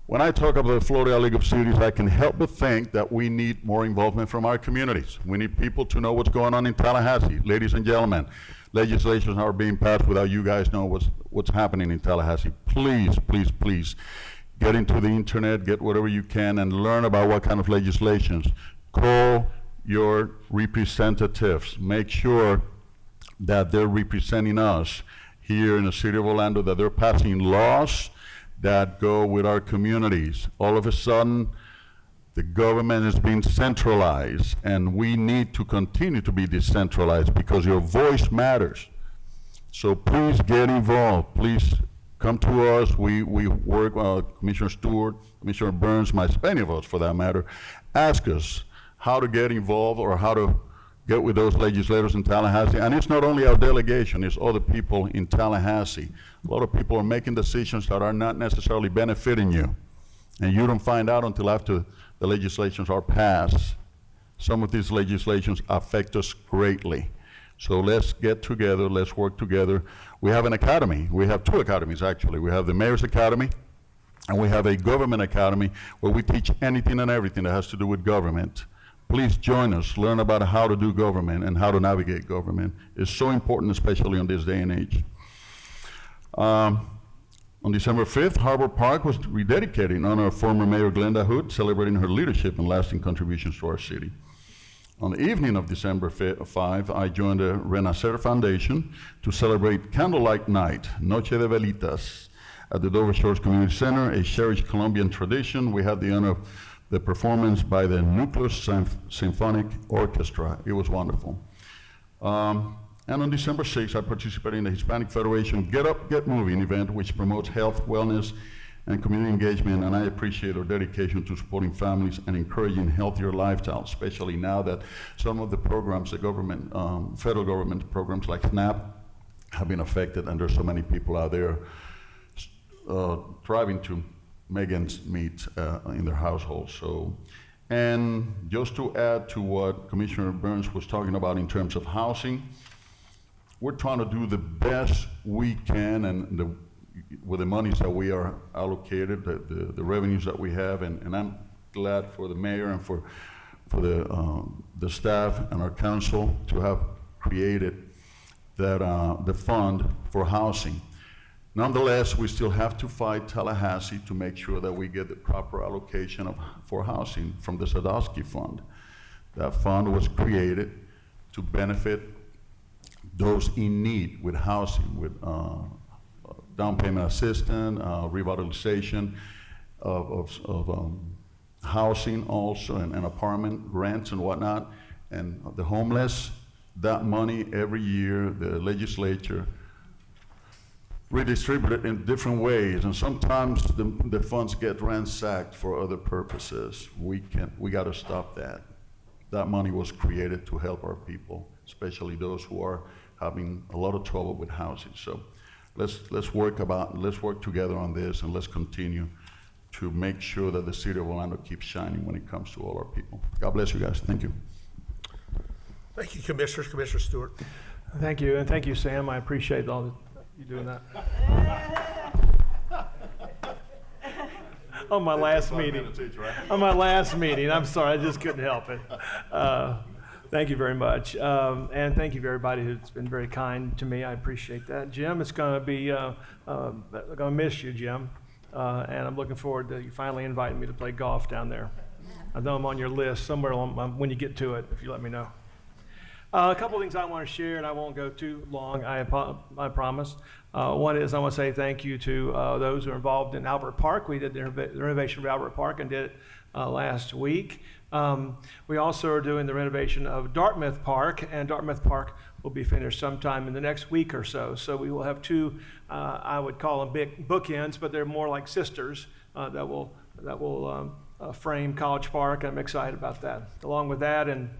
When I talk about the Florida League of Cities, I can help but think that we need more involvement from our communities. We need people to know what's going on in Tallahassee. Ladies and gentlemen, legislations are being passed without you guys knowing what's happening in Tallahassee. Please, please, please, get into the internet, get whatever you can, and learn about what kind of legislations. Call your representatives. Make sure that they're representing us here in the city of Orlando, that they're passing laws that go with our communities. All of a sudden, the government is being centralized, and we need to continue to be decentralized because your voice matters. So please get involved. Please come to us. We work, Commissioner Stewart, Commissioner Burns, any of us for that matter, ask us how to get involved or how to get with those legislators in Tallahassee. And it's not only our delegation, it's other people in Tallahassee. A lot of people are making decisions that are not necessarily benefiting you. And you don't find out until after the legislations are passed. Some of these legislations affect us greatly. So let's get together, let's work together. We have an academy. We have two academies, actually. We have the Mayor's Academy, and we have a Government Academy where we teach anything and everything that has to do with government. Please join us, learn about how to do government and how to navigate government. It's so important, especially on this day and age. On December 5th, Harbor Park was rededicated in honor of former Mayor Glenda Hood, celebrating her leadership and lasting contributions to our city. On the evening of December 5, I joined the Renacer Foundation to celebrate Candlelight Night, Noche de Velitas, at the Dover Shores Community Center, a cherished Colombian tradition. We had the honor of the performance by the Nucleus Symphonic Orchestra. It was wonderful. And on December 6th, I participated in the Hispanic Federation Get Up, Get Moving event, which promotes health, wellness, and community engagement, and I appreciate our dedication to supporting families and encouraging healthier lifestyles, especially now that some of the programs, the government, federal government programs like SNAP have been affected, and there's so many people out there striving to make ends meet in their households. So, and just to add to what Commissioner Burns was talking about in terms of housing, we're trying to do the best we can, and with the monies that we are allocated, the revenues that we have, and I'm glad for the mayor and for for the staff and our council to have created that, the fund for housing. Nonetheless, we still have to fight Tallahassee to make sure that we get the proper allocation for housing from the Sadowski Fund. That fund was created to benefit those in need with housing, with down payment assistance, revitalization of housing also, and apartment rents and whatnot, and the homeless. That money every year, the legislature redistributed in different ways, and sometimes the funds get ransacked for other purposes. We got to stop that. That money was created to help our people, especially those who are having a lot of trouble with housing. So let's work together on this, and let's continue to make sure that the city of Orlando keeps shining when it comes to all our people. God bless you guys. Thank you. Thank you, Commissioners. Commissioner Stewart. Thank you, and thank you, Sam. I appreciate all you doing that. On my last meeting. On my last meeting. I'm sorry, I just couldn't help it. Thank you very much. And thank you to everybody who's been very kind to me. I appreciate that. Jim, it's going to be, going to miss you, Jim. And I'm looking forward to you finally inviting me to play golf down there. I know I'm on your list somewhere when you get to it, if you let me know. A couple of things I want to share, and I won't go too long, I promise. One is I want to say thank you to those who are involved in Albert Park. We did the renovation of Albert Park and did it last week. We also are doing the renovation of Dartmouth Park, and Dartmouth Park will be finished sometime in the next week or so. So we will have two, I would call them big bookends, but they're more like sisters that will frame College Park. I'm excited about that. Along with that, and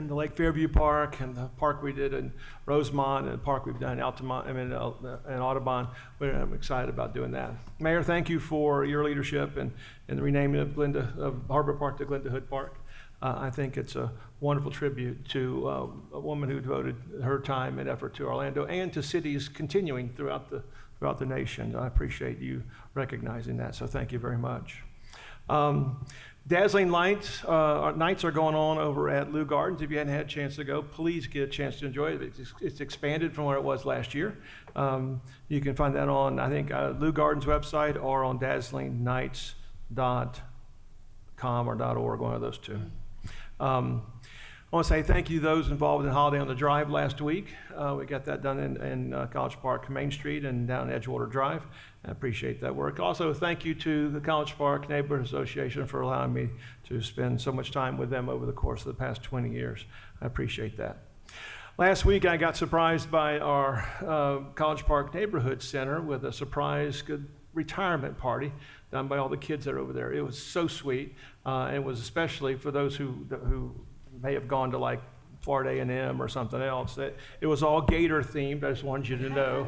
the Lake Fairview Park, and the park we did in Rosemont, and the park we've done in Audubon. I'm excited about doing that. Mayor, thank you for your leadership and the renaming of Harbor Park to Glenda Hood Park. I think it's a wonderful tribute to a woman who devoted her time and effort to Orlando and to cities continuing throughout the nation. I appreciate you recognizing that, so thank you very much. Dazzling nights are going on over at Lou Gardens. If you hadn't had a chance to go, please get a chance to enjoy it. It's expanded from where it was last year. You can find that on, I think, Lou Gardens website or on dazzlingnights.com or .org, one of those two. I want to say thank you to those involved in Holiday on the Drive last week. We got that done in College Park, Main Street, and down Edgewater Drive. I appreciate that work. Also, thank you to the College Park Neighborhood Association for allowing me to spend so much time with them over the course of the past 20 years. I appreciate that. Last week, I got surprised by our College Park Neighborhood Center with a surprise good retirement party done by all the kids that are over there. It was so sweet, and it was especially for those who may have gone to like Florida A&M or something else. It was all Gator themed. I just wanted you to know.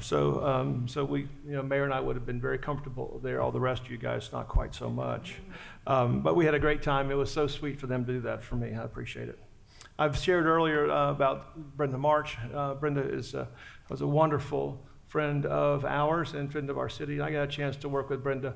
So we, Mayor and I would have been very comfortable there. All the rest of you guys, not quite so much. But we had a great time. It was so sweet for them to do that for me. I appreciate it. I've shared earlier about Brenda March. Brenda was a wonderful friend of ours and friend of our city. I got a chance to work with Brenda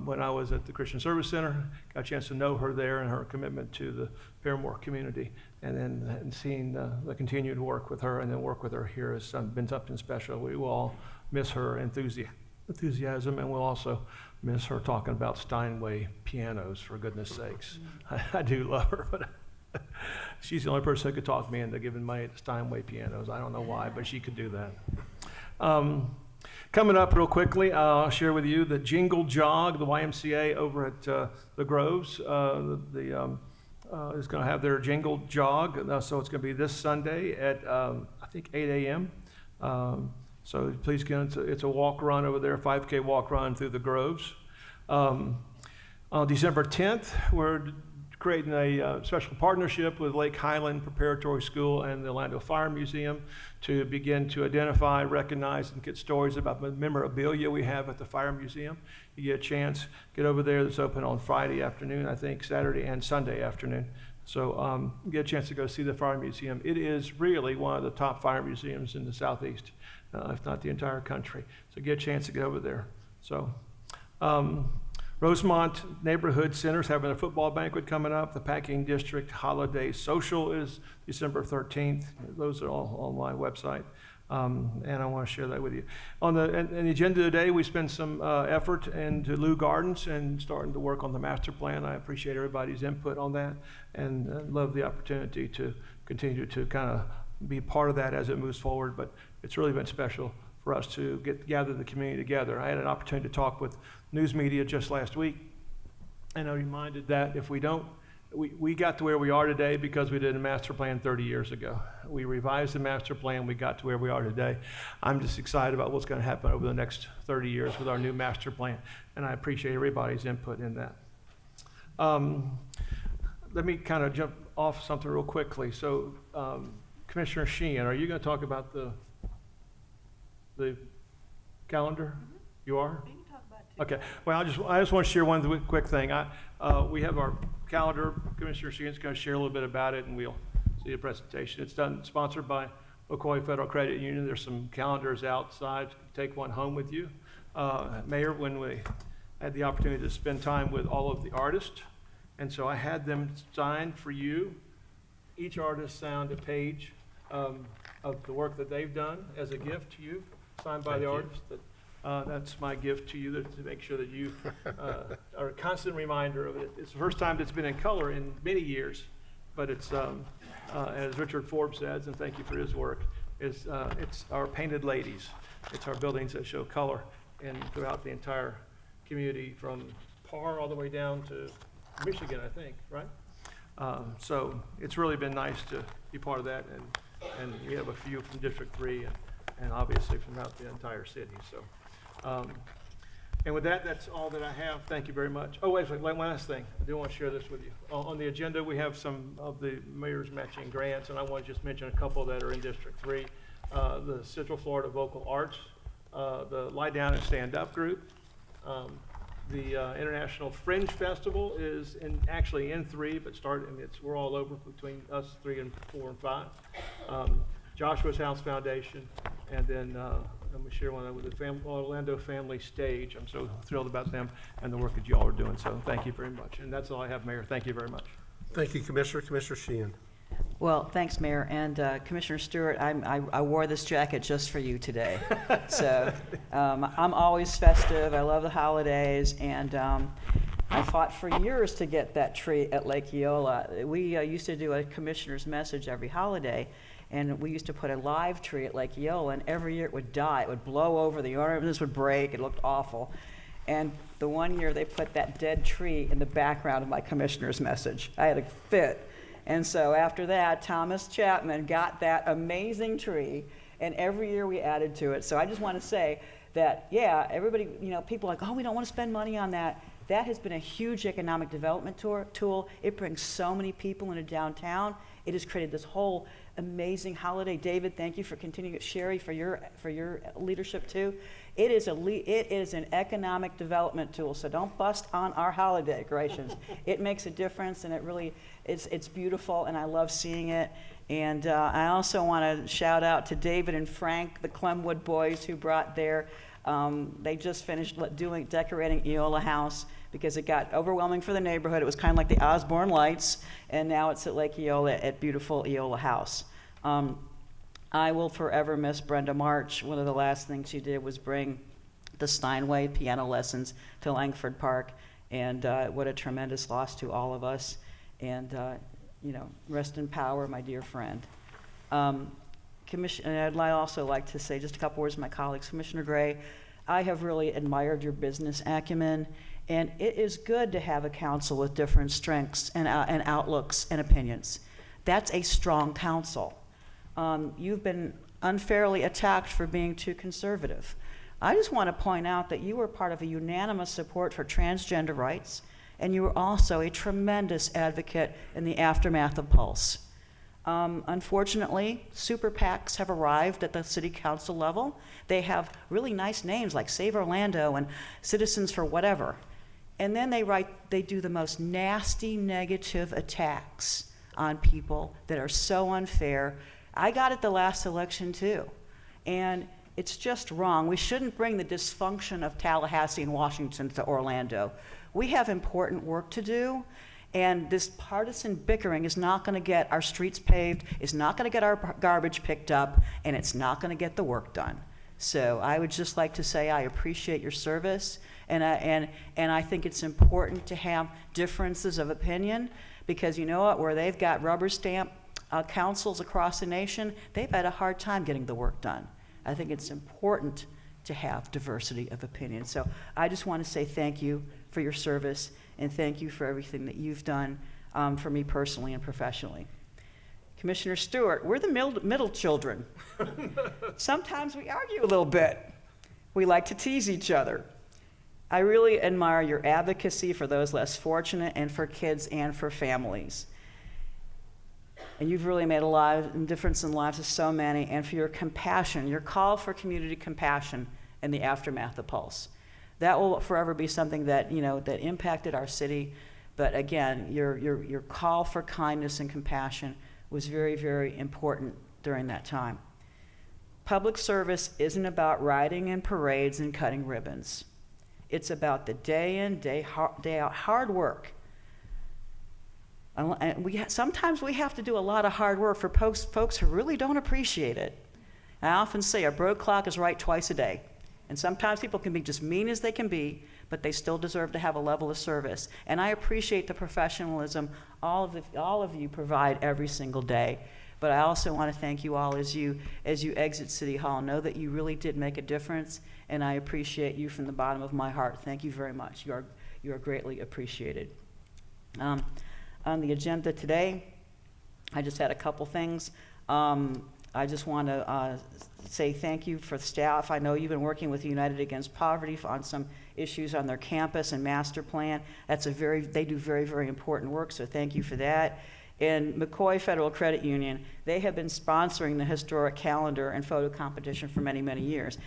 when I was at the Christian Service Center. Got a chance to know her there and her commitment to the Paramore community, and then seeing the continued work with her and then work with her here has been something special. We will all miss her enthusiasm, and we'll also miss her talking about Steinway pianos, for goodness sakes. I do love her, but she's the only person who could talk me into giving money to Steinway pianos. I don't know why, but she could do that. Coming up real quickly, I'll share with you the Jingle Jog, the YMCA over at the Groves. Is going to have their Jingle Jog, so it's going to be this Sunday at I think 8 a.m. So please get it's a walk run over there, 5K walk run through the Groves. On December 10th, we're creating a special partnership with Lake Highland Preparatory School and the Orlando Fire Museum to begin to identify, recognize, and get stories about the memorabilia we have at the Fire Museum. You get a chance, get over there. It's open on Friday afternoon, I think, Saturday and Sunday afternoon. So get a chance to go see the Fire Museum. It is really one of the top fire museums in the Southeast, if not the entire country. So get a chance to get over there. So Rosemont Neighborhood Center's having a football banquet coming up. The Packing District Holiday Social is December 13th. Those are all on my website. And I want to share that with you. On the agenda today, we spent some effort into Lou Gardens and starting to work on the master plan. I appreciate everybody's input on that, and love the opportunity to continue to kind of be part of that as it moves forward. But it's really been special for us to gather the community together. I had an opportunity to talk with news media just last week, and I reminded that if we don't, we got to where we are today because we did a master plan 30 years ago. We revised the master plan, we got to where we are today. I'm just excited about what's going to happen over the next 30 years with our new master plan, and I appreciate everybody's input in that. Let me kind of jump off something real quickly. So, Commissioner Sheehan, are you going to talk about the calendar? You are? We can talk about it. Okay. Well, I just want to share one quick thing. We have our calendar. Commissioner Sheehan's going to share a little bit about it, and we'll see a presentation. It's sponsored by Ocoee Federal Credit Union. There's some calendars outside. Take one home with you. Mayor, when we had the opportunity to spend time with all of the artists, and so I had them sign for you. Each artist signed a page of the work that they've done as a gift to you, signed by the artist. That's my gift to you, to make sure that you are a constant reminder of it. It's the first time that's been in color in many years, but it's, as Richard Forbes says, and thank you for his work, it's our painted ladies. It's our buildings that show color and throughout the entire community, from Parr all the way down to Michigan, I think, right? So it's really been nice to be part of that, and we have a few from District 3 and obviously from throughout the entire city. So, and with that, that's all that I have. Thank you very much. Oh, wait, one last thing. I do want to share this with you. On the agenda, we have some of the mayor's matching grants, and I want to just mention a couple that are in District 3. The Central Florida Vocal Arts, the Lie Down and Stand Up group, the International Fringe Festival is actually in 3, but we're all over between us 3 and 4 and 5. Joshua's House Foundation, and then let me share one with the Orlando Family Stage. I'm so thrilled about them and the work that you all are doing. So thank you very much. And that's all I have, Mayor. Thank you very much. Thank you, Commissioner. Commissioner Sheehan. Well, thanks, Mayor. And Commissioner Stewart, I wore this jacket just for you today. So I'm always festive. I love the holidays. And I fought for years to get that tree at Lake Eola. We used to do a commissioner's message every holiday. And we used to put a live tree at Lake Eola, and every year it would die. It would blow over, the ornaments would break. It looked awful. And the one year they put that dead tree in the background of my commissioner's message. I had a fit. And so after that, Thomas Chapman got that amazing tree, and every year we added to it. So I just want to say that, yeah, everybody, people are like, oh, we don't want to spend money on that. That has been a huge economic development tool. It brings so many people into downtown. It has created this whole amazing holiday. David, thank you for continuing. Sherry, for your leadership too. It is an economic development tool. So don't bust on our holiday decorations. It makes a difference, and it's beautiful, and I love seeing it. And I also want to shout out to David and Frank, the Clemwood boys, who brought they just finished decorating Eola House, because it got overwhelming for the neighborhood. It was kind of like the Osborne Lights, and now it's at Lake Eola at beautiful Eola House. I will forever miss Brenda March. One of the last things she did was bring the Steinway piano lessons to Langford Park, and what a tremendous loss to all of us. And rest in power, my dear friend. And I'd also like to say just a couple words to my colleagues. Commissioner Gray, I have really admired your business acumen, and it is good to have a council with different strengths and outlooks and opinions. That's a strong council. You've been unfairly attacked for being too conservative. I just want to point out that you were part of a unanimous support for transgender rights, and you were also a tremendous advocate in the aftermath of Pulse. Unfortunately, super PACs have arrived at the city council level. They have really nice names like Save Orlando and Citizens for Whatever. And then they do the most nasty negative attacks on people that are so unfair. I got it the last election too. And it's just wrong. We shouldn't bring the dysfunction of Tallahassee and Washington to Orlando. we have important work to do. And this partisan bickering is not going to get our streets paved, is not going to get our garbage picked up, and it's not going to get the work done. So I would just like to say I appreciate your service, and I think it's important to have differences of opinion, because you know what, where they've got rubber stamp councils across the nation, they've had a hard time getting the work done. I think it's important to have diversity of opinion. So I just want to say thank you for your service, and thank you for everything that you've done for me personally and professionally. Commissioner Stewart, we're the middle children. Sometimes we argue a little bit. We like to tease each other. I really admire your advocacy for those less fortunate and for kids and for families. And you've really made a difference in the lives of so many, and for your compassion, your call for community compassion in the aftermath of Pulse. That will forever be something that, you know, that impacted our city. But again, your call for kindness and compassion was very, very important during that time. Public service isn't about riding in parades and cutting ribbons. It's about the day in, day out hard work. And sometimes we have to do a lot of hard work for folks who really don't appreciate it. I often say a broke clock is right twice a day. And sometimes people can be just mean as they can be, but they still deserve to have a level of service. And I appreciate the professionalism all of you provide every single day. But I also want to thank you all as you exit City Hall. Know that you really did make a difference, and I appreciate you from the bottom of my heart. Thank you very much. You are greatly appreciated. On the agenda today, I just had a couple things. I just want to say thank you for the staff. I know you've been working with United Against Poverty on some issues on their campus and master plan. They do very, very important work, so thank you for that. And McCoy Federal Credit Union, they have been sponsoring the historic calendar and photo competition for many, many years.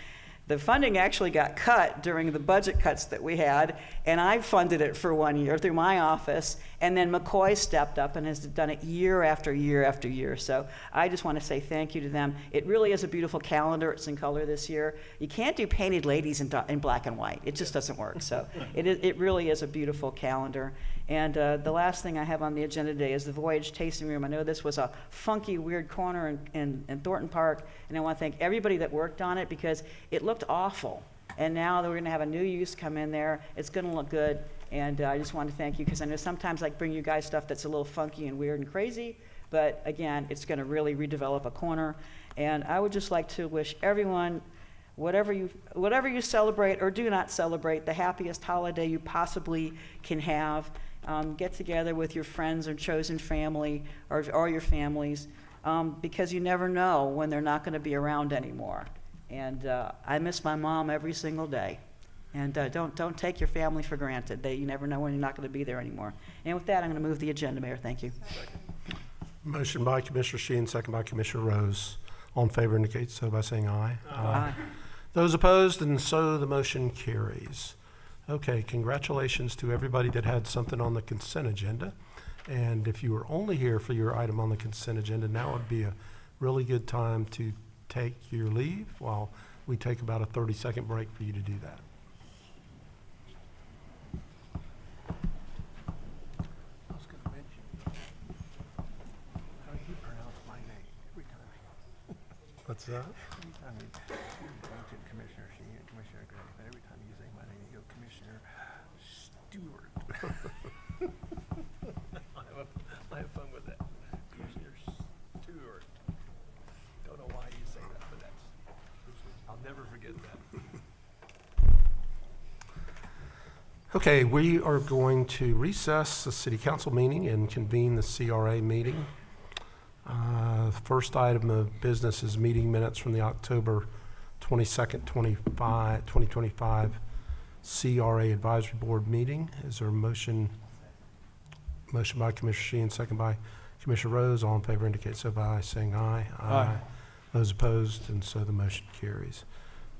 The funding actually got cut during the budget cuts that we had, and I funded it for 1 year through my office, and then McCoy stepped up and has done it year after year after year. So I just want to say thank you to them. It really is a beautiful calendar. It's in color this year. You can't do painted ladies in black and white. It just doesn't work. So it really is a beautiful calendar. And the last thing I have on the agenda today is the Voyage Tasting Room. I know this was a funky, weird corner in Thornton Park, and I want to thank everybody that worked on it because it looked awful. And now that we're going to have a new use come in there, it's going to look good. And I just want to thank you because I know sometimes I bring you guys stuff that's a little funky and weird and crazy, but again, it's going to really redevelop a corner. And I would just like to wish everyone, whatever you celebrate or do not celebrate, the happiest holiday you possibly can have. Get together with your friends or chosen family or your families because you never know when they're not going to be around anymore. And I miss my mom every single day. And don't take your family for granted. You never know when you're not going to be there anymore. And with that, I'm going to move the agenda, Mayor. Thank you. Motion by Commissioner Sheehan, second by Commissioner Rose. All in favor indicate so by saying aye. Aye. Those opposed, and so the motion carries. Okay, congratulations to everybody that had something on the consent agenda. And if you were only here for your item on the consent agenda, now would be a really good time to take your leave while we take about a 30-second break for you to do that. I was going to mention how you pronounce my name every time. What's that? Every time you mention Commissioner Sheehan, Commissioner Gray, but every time you say my name, you go Commissioner Stewart. I have fun with that. Commissioner Stewart. Don't know why you say that, but I'll never forget that. Okay, we are going to recess the city council meeting and convene the CRA meeting. First item of business is meeting minutes from the October 22nd, 2025 CRA Advisory Board meeting. Is there a motion? Motion by Commissioner Sheehan, second by Commissioner Rose. All in favor indicate so by saying aye. Aye. Those opposed, and so the motion carries.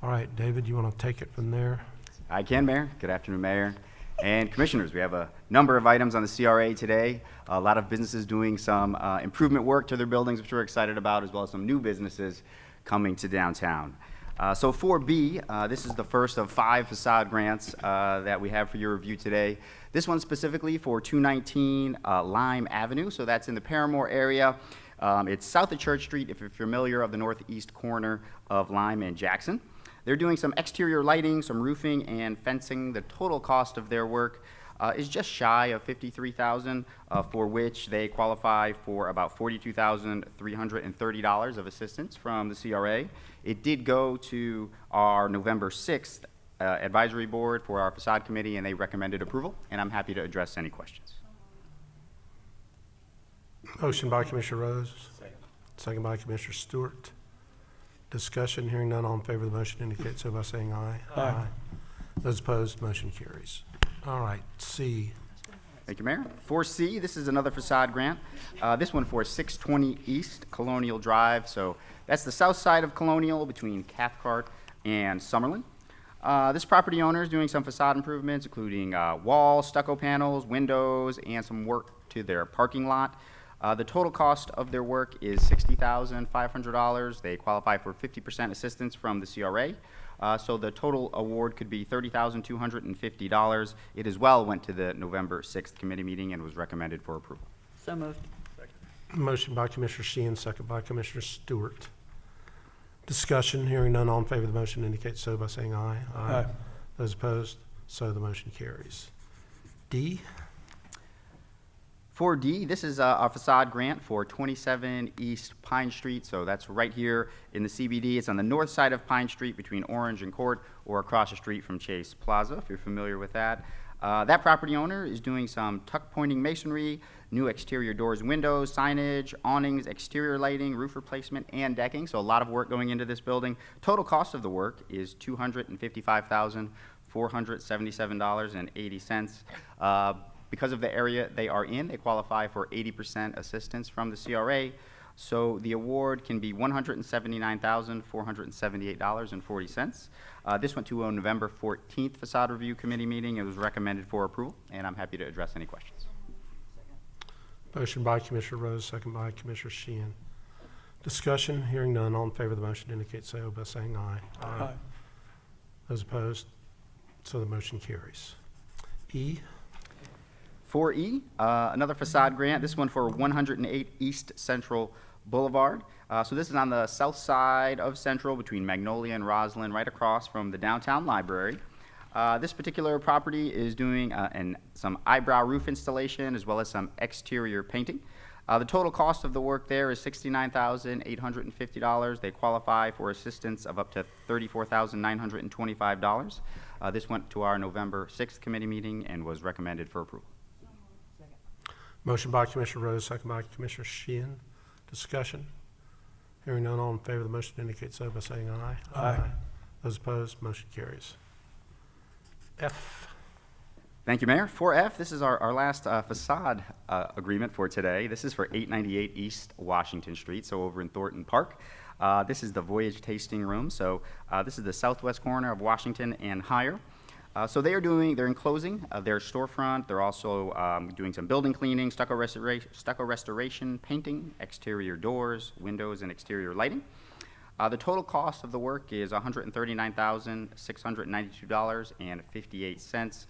All right, David, you want to take it from there? I can, Mayor. Good afternoon, Mayor and Commissioners. We have a number of items on the CRA today. A lot of businesses doing some improvement work to their buildings, which we're excited about, as well as some new businesses coming to downtown. So 4B, this is the first of 5 facade grants that we have for your review today. This one specifically for 219 Lime Avenue, so that's in the Paramore area. It's south of Church Street, if you're familiar, of the northeast corner of Lime and Jackson. They're doing some exterior lighting, some roofing, and fencing. The total cost of their work is just shy of $53,000, for which they qualify for about $42,330 of assistance from the CRA. It did go to our November 6th advisory board for our facade committee, and they recommended approval, and I'm happy to address any questions. Motion by Commissioner Rose. Second by Commissioner Stewart. Discussion, hearing none, all in favor of the motion indicate so by saying aye. Aye. Those opposed, motion carries. All right, C. Thank you, Mayor. 4C, this is another facade grant. This one for 620 East Colonial Drive. So that's the south side of Colonial between Cathcart and Summerlin. This property owner is doing some facade improvements, including walls, stucco panels, windows, and some work to their parking lot. The total cost of their work is $60,500. They qualify for 50% assistance from the CRA. So the total award could be $30,250. It as well went to the November 6th committee meeting and was recommended for approval. So moved. Motion by Commissioner Sheehan, second by Commissioner Stewart. Discussion, hearing none, all in favor of the motion indicate so by saying aye. Aye. Those opposed, so the motion carries. D. 4D, this is our facade grant for 27 East Pine Street, so that's right here in the CBD. It's on the north side of Pine Street between Orange and Court, or across the street from Chase Plaza, if you're familiar with that. That property owner is doing some tuck pointing masonry, new exterior doors and windows, signage, awnings, exterior lighting, roof replacement, and decking, so a lot of work going into this building. Total cost of the work is $255,477.80. Because of the area they are in, they qualify for 80% assistance from the CRA. So the award can be $179,478.40. This went to a November 14th facade review committee meeting. It was recommended for approval, and I'm happy to address any questions. Motion by Commissioner Rose, second by Commissioner Sheehan. Discussion, hearing none, all in favor of the motion indicate so by saying aye. Aye. Those opposed, so the motion carries. E. 4E, another facade grant, this one for 108 East Central Boulevard. So this is on the south side of Central between Magnolia and Roslyn, right across from the downtown library. This particular property is doing some eyebrow roof installation as well as some exterior painting. The total cost of the work there is $69,850. They qualify for assistance of up to $34,925. This went to our November 6th committee meeting and was recommended for approval. Motion by Commissioner Rose, second by Commissioner Sheehan. Discussion. Hearing none, all in favor of the motion indicate so by saying aye. Aye. Those opposed, motion carries. F. Thank you, Mayor. 4F, this is our last facade agreement for today. This is for 898 East Washington Street, so over in Thornton Park. This is the Voyage Tasting Room, so this is the southwest corner of Washington and Higher. So they're enclosing their storefront. They're also doing some building cleaning, stucco restoration, painting, exterior doors, windows, and exterior lighting. The total cost of the work is $139,692.58.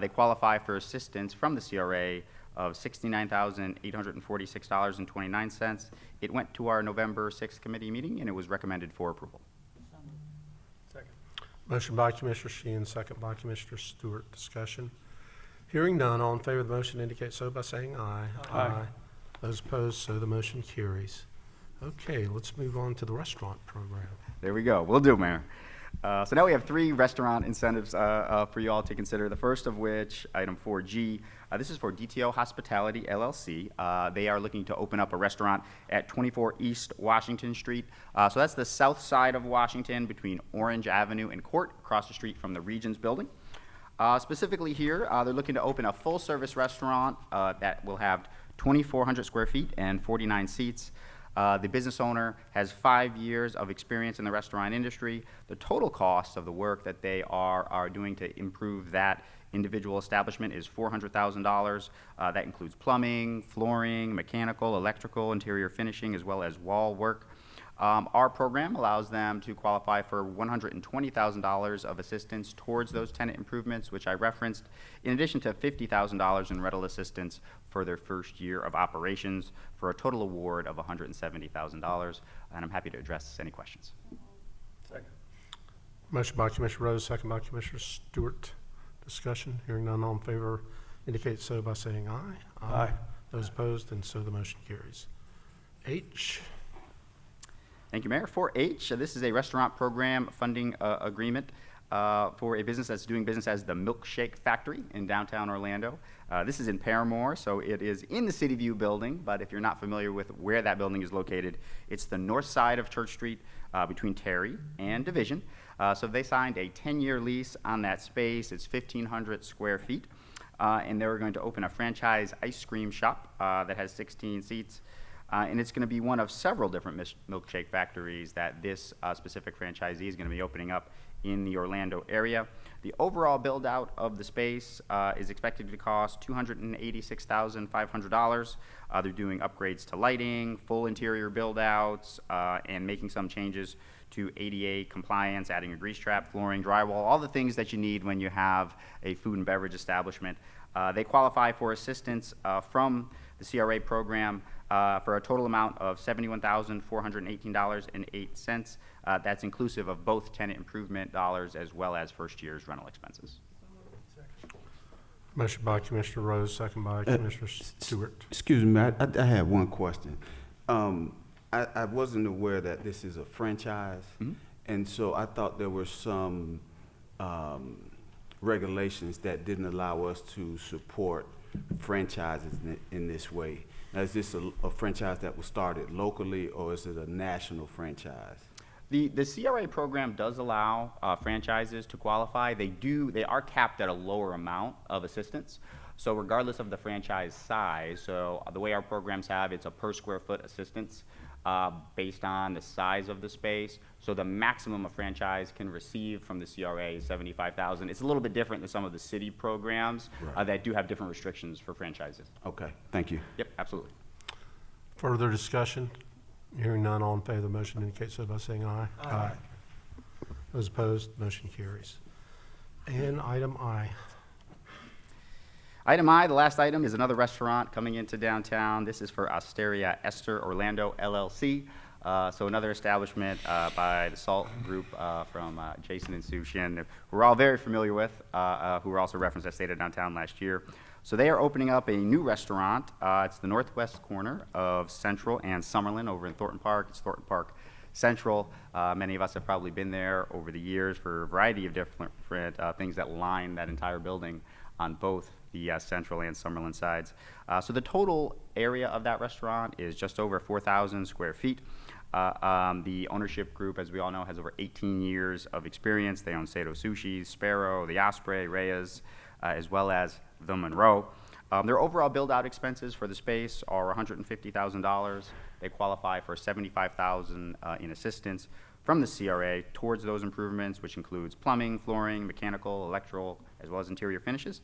They qualify for assistance from the CRA of $69,846.29. It went to our November 6th committee meeting, and it was recommended for approval. Motion by Commissioner Sheehan, second by Commissioner Stewart. Discussion. Hearing none, all in favor of the motion indicate so by saying aye. Aye. Those opposed, so the motion carries. Okay, let's move on to the restaurant program. There we go. Will do, Mayor. So now we have 3 restaurant incentives for you all to consider. The first of which, item 4G, this is for DTO Hospitality, LLC. They are looking to open up a restaurant at 24 East Washington Street. So that's the south side of Washington between Orange Avenue and Court, across the street from the Regions building. Specifically here, they're looking to open a full-service restaurant that will have 2,400 square feet and 49 seats. The business owner has 5 years of experience in the restaurant industry. The total cost of the work that they are doing to improve that individual establishment is $400,000. That includes plumbing, flooring, mechanical, electrical, interior finishing, as well as wall work. Our program allows them to qualify for $120,000 of assistance towards those tenant improvements, which I referenced, in addition to $50,000 in rental assistance for their first year of operations, for a total award of $170,000. And I'm happy to address any questions. Motion by Commissioner Rose, second by Commissioner Stewart. Discussion, hearing none, all in favor indicate so by saying aye. Aye. Those opposed, and so the motion carries. H. Thank you, Mayor. 4H, this is a restaurant program funding agreement for a business that's doing business as the Milkshake Factory in downtown Orlando. This is in Paramore, so it is in the City View building, but if you're not familiar with where that building is located, it's the north side of Church Street between Terry and Division. So they signed a 10-year lease on that space. It's 1,500 square feet, and they're going to open a franchise ice cream shop that has 16 seats. And it's going to be one of several different milkshake factories that this specific franchisee is going to be opening up in the Orlando area. The overall build out of the space is expected to cost $286,500. They're doing upgrades to lighting, full interior build outs, and making some changes to ADA compliance, adding a grease trap, flooring, drywall, all the things that you need when you have a food and beverage establishment. They qualify for assistance from the CRA program for a total amount of $71,418.08. That's inclusive of both tenant improvement dollars as well as first year's rental expenses. Motion by Commissioner Rose, second by Commissioner Stewart. Excuse me, I have one question. I wasn't aware that this is a franchise, and so I thought there were some regulations that didn't allow us to support franchises in this way. Now, is this a franchise that was started locally, or is it a national franchise? The CRA program does allow franchises to qualify. They are capped at a lower amount of assistance. So regardless of the franchise size, so the way our programs have, it's a per square foot assistance based on the size of the space. So the maximum a franchise can receive from the CRA is $75,000. It's a little bit different than some of the city programs that do have different restrictions for franchises. Okay, thank you. Yep, absolutely. Further discussion? Hearing none, all in favor of the motion indicate so by saying aye. Aye. Those opposed, motion carries. And item I. Item I, the last item, is another restaurant coming into downtown. This is for Osteria Esther Orlando, LLC. So another establishment by the SALT group from Jason and Sue Shin, who we're all very familiar with, who were also referenced at State of Downtown last year. So they are opening up a new restaurant. It's the northwest corner of Central and Summerlin over in Thornton Park. It's Thornton Park Central. Many of us have probably been there over the years for a variety of different things that line that entire building on both the Central and Summerlin sides. So the total area of that restaurant is just over 4,000 square feet. The ownership group, as we all know, has over 18 years of experience. They own Sato Sushi, Sparrow, the Osprey, Reyes, as well as the Monroe. Their overall build-out expenses for the space are $150,000. They qualify for $75,000 in assistance from the CRA towards those improvements, which includes plumbing, flooring, mechanical, electrical, as well as interior finishes,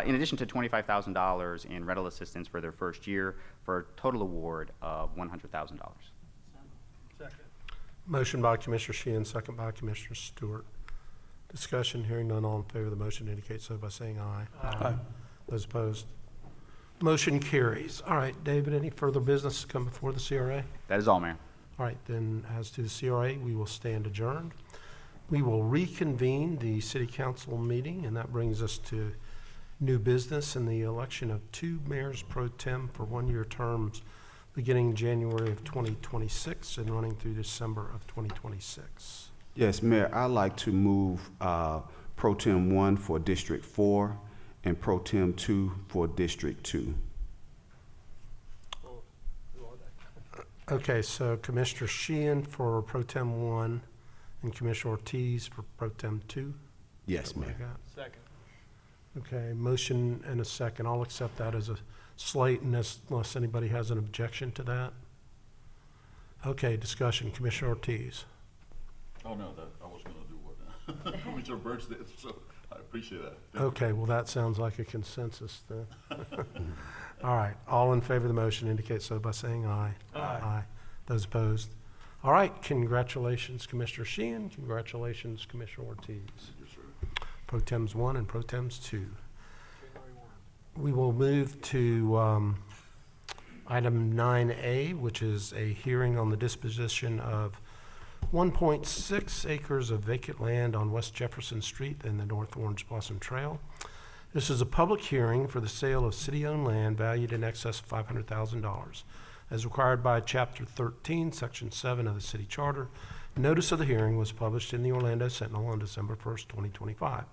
in addition to $25,000 in rental assistance for their first year, for a total award of $100,000. Motion by Commissioner Sheehan, second by Commissioner Stewart. Discussion, hearing none, all in favor of the motion indicate so by saying aye. Aye. Those opposed, motion carries. All right, David, any further business to come before the CRA? That is all, Mayor. All right, then, as to the CRA, we will stand adjourned. We will reconvene the city council meeting, and that brings us to new business and the election of 2 mayors pro tem for one-year terms beginning January of 2026 and running through December of 2026. Yes, Mayor, I'd like to move Pro Tem 1 for District 4 and Pro Tem 2 for District 2. Okay, so Commissioner Sheehan for Pro Tem 1 and Commissioner Ortiz for Pro Tem 2? Yes, Mayor. Second. Okay, motion and a second. I'll accept that as a slate unless anybody has an objection to that. Okay, discussion. Commissioner Ortiz. Oh, no, I was going to do what Commissioner Burns did, so I appreciate that. Okay, well, that sounds like a consensus then. All right, all in favor of the motion indicate so by saying aye. Aye. Those opposed? All right, congratulations, Commissioner Sheehan. Congratulations, Commissioner Ortiz. Pro Tems 1 and Pro Tems 2. We will move to item 9A, which is a hearing on the disposition of 1.6 acres of vacant land on West Jefferson Street and the North Orange Blossom Trail. This is a public hearing for the sale of city-owned land valued in excess of $500,000. As required by Chapter 13, Section 7 of the City Charter, notice of the hearing was published in the Orlando Sentinel on December 1st, 2025.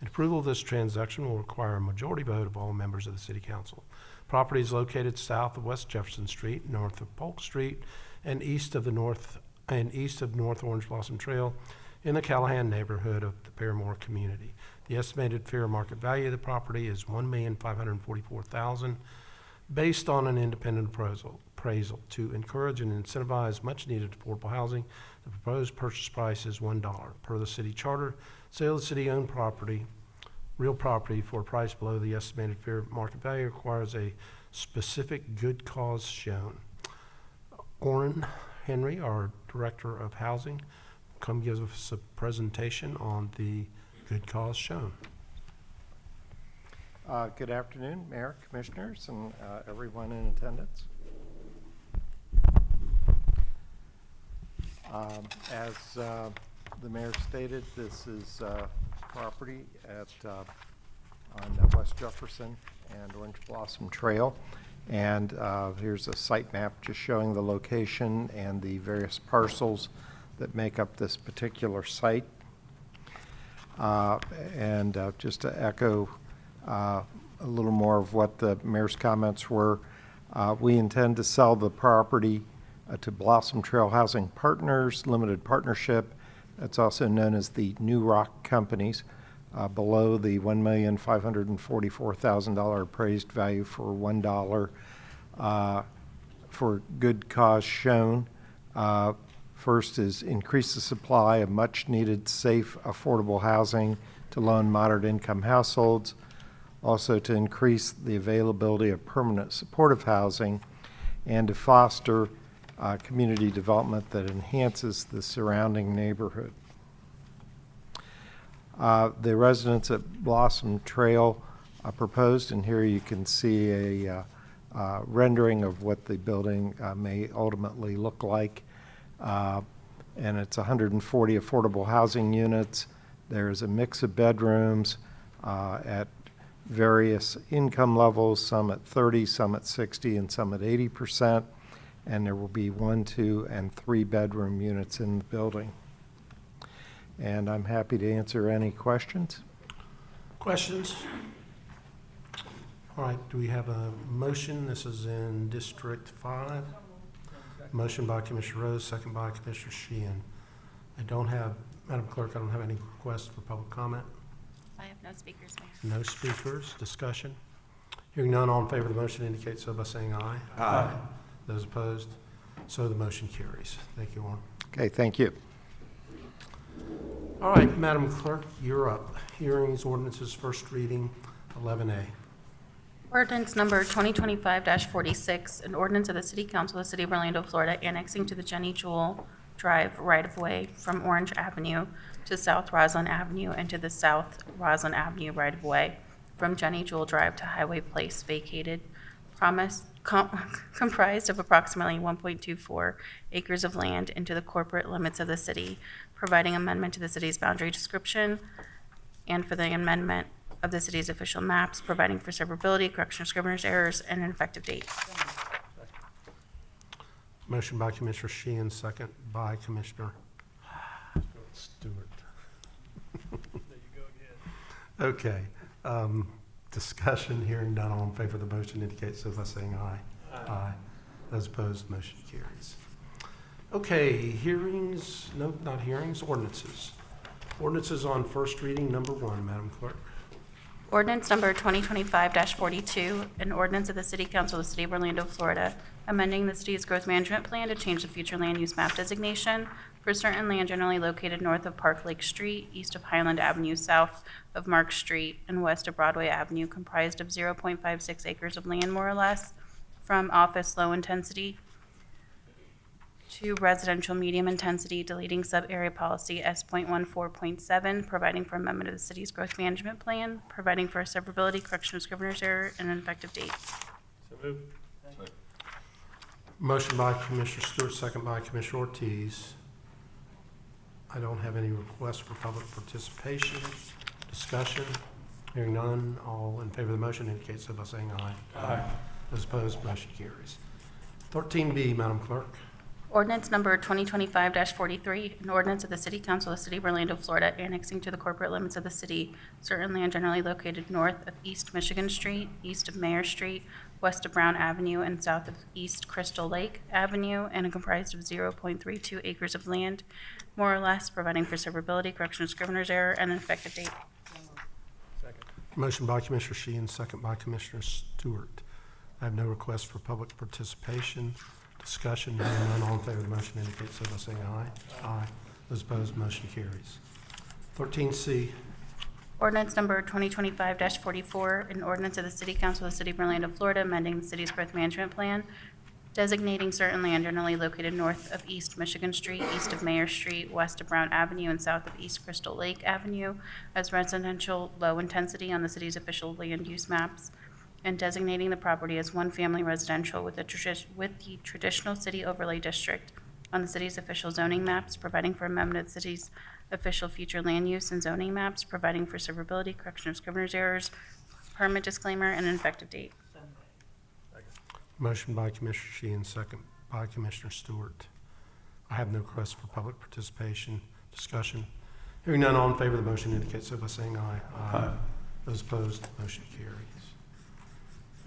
And approval of this transaction will require a majority vote of all members of the City Council. Property is located south of West Jefferson Street, north of Polk Street, and east of North Orange Blossom Trail in the Callahan neighborhood of the Paramore community. The estimated fair market value of the property is $1,544,000 based on an independent appraisal. To encourage and incentivize much-needed affordable housing, the proposed purchase price is $1. Per the city charter, sale of city-owned property, real property for a price below the estimated fair market value requires a specific good cause shown. Orrin Henry, our Director of Housing, come give us a presentation on the good cause shown. Good afternoon, Mayor, Commissioners, and everyone in attendance. As the Mayor stated, this is property on West Jefferson and Orange Blossom Trail. And here's a site map just showing the location and the various parcels that make up this particular site. Just to echo a little more of what the Mayor's comments were, we intend to sell the property to Blossom Trail Housing Partners Limited Partnership. It's also known as the New Rock Companies, below the $1,544,000 appraised value for $1 for good cause shown. First is increase the supply of much-needed, safe, affordable housing to low and moderate income households. Also to increase the availability of permanent supportive housing and to foster community development that enhances the surrounding neighborhood. The residents at Blossom Trail proposed, and here you can see a rendering of what the building may ultimately look like. And it's 140 affordable housing units. There's a mix of bedrooms at various income levels, some at 30, some at 60, and some at 80%. And there will be 1, 2, and 3 bedroom units in the building. And I'm happy to answer any questions. Questions? All right, do we have a motion? This is in District 5. Motion by Commissioner Rose, second by Commissioner Sheehan. Madam Clerk, I don't have any requests for public comment. I have no speakers, Mayor. No speakers, discussion. Hearing none, all in favor of the motion indicate so by saying aye. Aye. Those opposed? So the motion carries. Thank you, Warren. Okay, thank you. All right, Madam Clerk, you're up. Hearings, ordinances, first reading, 11A. Ordinance number 2025-46, an ordinance of the City Council of the City of Orlando, Florida, annexing to the Jenny Jewel Drive right-of-way from Orange Avenue to South Roslyn Avenue and to the South Roslyn Avenue right-of-way from Jenny Jewel Drive to Highway Place vacated, comprised of approximately 1.24 acres of land into the corporate limits of the city, providing amendment to the city's boundary description, and for the amendment of the city's official maps, providing for severability, correction of scrivener's errors, and an effective date. Motion by Commissioner Sheehan, second by Commissioner Stewart. Okay. Discussion, hearing none, all in favor of the motion indicate so by saying aye. Aye. Those opposed, motion carries. Okay, hearings, no, not hearings, ordinances. Ordinances on first reading, number 1, Madam Clerk. Ordinance number 2025-42, an ordinance of the City Council of the City of Orlando, Florida, amending the city's growth management plan to change the future land use map designation for certain land generally located north of Park Lake Street, east of Highland Avenue, south of Mark Street, and west of Broadway Avenue, comprised of 0.56 acres of land, more or less, from office low intensity to residential medium intensity, deleting sub-area policy S.14.7, providing for amendment of the city's growth management plan, providing for a severability, correction of scrivener's error, and an effective date. So moved. Motion by Commissioner Stewart, second by Commissioner Ortiz. I don't have any requests for public participation, discussion. Hearing none, all in favor of the motion indicate so by saying aye. Aye. Those opposed, motion carries. 13B, Madam Clerk. Ordinance number 2025-43, an ordinance of the City Council of the City of Orlando, Florida, annexing to the corporate limits of the city certain land generally located north of East Michigan Street, east of Mayor Street, west of Brown Avenue, and south of East Crystal Lake Avenue, and comprised of 0.32 acres of land, more or less, providing for severability, correction of scrivener's error, and an effective date. Motion by Commissioner Sheehan, second by Commissioner Stewart. I have no requests for public participation, discussion. Hearing none, all in favor of the motion indicate so by saying aye. Aye. Those opposed, motion carries. 13C. Ordinance number 2025-44, an ordinance of the City Council of the City of Orlando, Florida, amending the city's growth management plan, designating certain land generally located north of East Michigan Street, east of Mayor Street, west of Brown Avenue, and south of East Crystal Lake Avenue as residential low intensity on the city's official land use maps, and designating the property as one-family residential with the traditional city overlay district on the city's official zoning maps, providing for amendment of the city's official future land use and zoning maps, providing for severability, correction of scrivener's errors, permit disclaimer, and an effective date. Motion by Commissioner Sheehan, second by Commissioner Stewart. I have no requests for public participation, discussion. Hearing none, all in favor of the motion indicate so by saying aye. Aye. Those opposed, motion carries.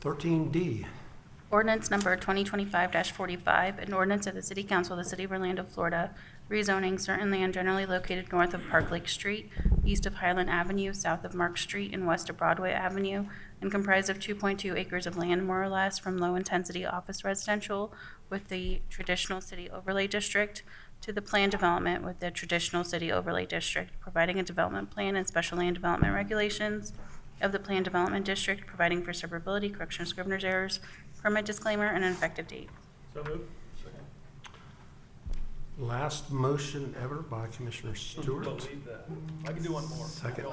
13D. Ordinance number 2025-45, an ordinance of the City Council of the City of Orlando, Florida, rezoning certain land generally located north of Park Lake Street, east of Highland Avenue, south of Mark Street, and west of Broadway Avenue, and comprised of 2.2 acres of land, more or less, from low-intensity office residential with the traditional city overlay district to the planned development with the traditional city overlay district, providing a development plan and special land development regulations of the planned development district, providing for severability, correction of scrivener's errors, permit disclaimer, and an effective date. So moved. Last motion ever by Commissioner Stewart. Believe that. I can do one more. Second.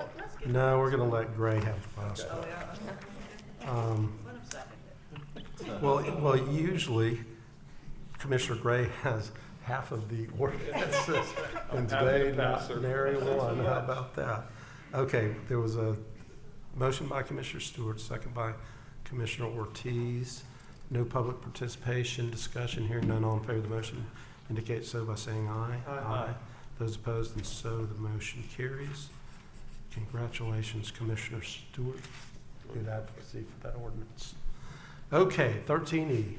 No, we're going to let Gray have the last one. Well, usually Commissioner Gray has half of the ordinances, and today not nary one. How about that? Okay, there was a motion by Commissioner Stewart, second by Commissioner Ortiz. No public participation, discussion. Hearing none, all in favor of the motion indicate so by saying aye. Aye. Those opposed, and so the motion carries. Congratulations, Commissioner Stewart. Good advocacy for that ordinance. Okay, 13E.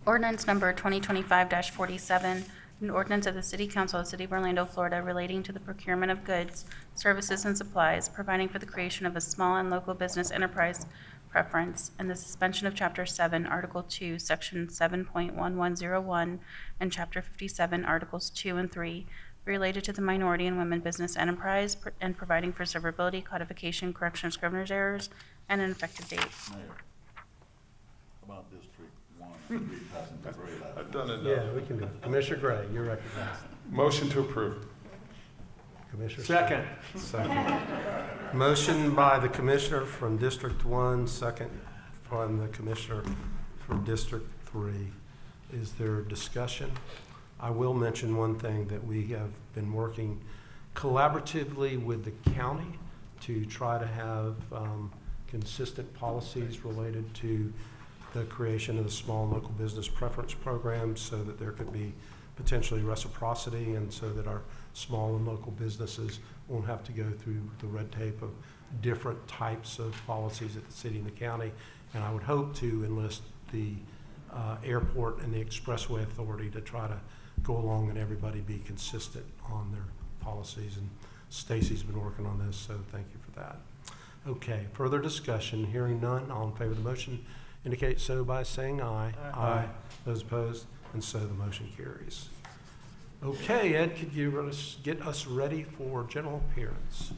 Ordinance number 2025-47, an ordinance of the City Council of the City of Orlando, Florida, relating to the procurement of goods, services, and supplies, providing for the creation of a small and local business enterprise preference, and the suspension of Chapter 7, Article 2, Section 7.1101, and Chapter 57, Articles 2 and 3, related to the minority and women business enterprise, and providing for severability, codification, correction of scrivener's errors, and an effective date. Mayor, about District 1, passing the grade out. I've done enough. Yeah, we can do it. Commissioner Gray, you're recognized. Motion to approve. Commissioner. Second. Second. Motion by the Commissioner from District 1, second from the Commissioner from District 3. Is there discussion? I will mention one thing, that we have been working collaboratively with the county to try to have consistent policies related to the creation of the small and local business preference program, so that there could be potentially reciprocity, and so that our small and local businesses won't have to go through the red tape of different types of policies at the city and the county. And I would hope to enlist the airport and the expressway authority to try to go along and everybody be consistent on their policies. And Stacy's been working on this, so thank you for that. Okay, further discussion. Hearing none, all in favor of the motion indicate so by saying aye. Aye. Those opposed, and so the motion carries. Okay, Ed, could you get us ready for general appearance?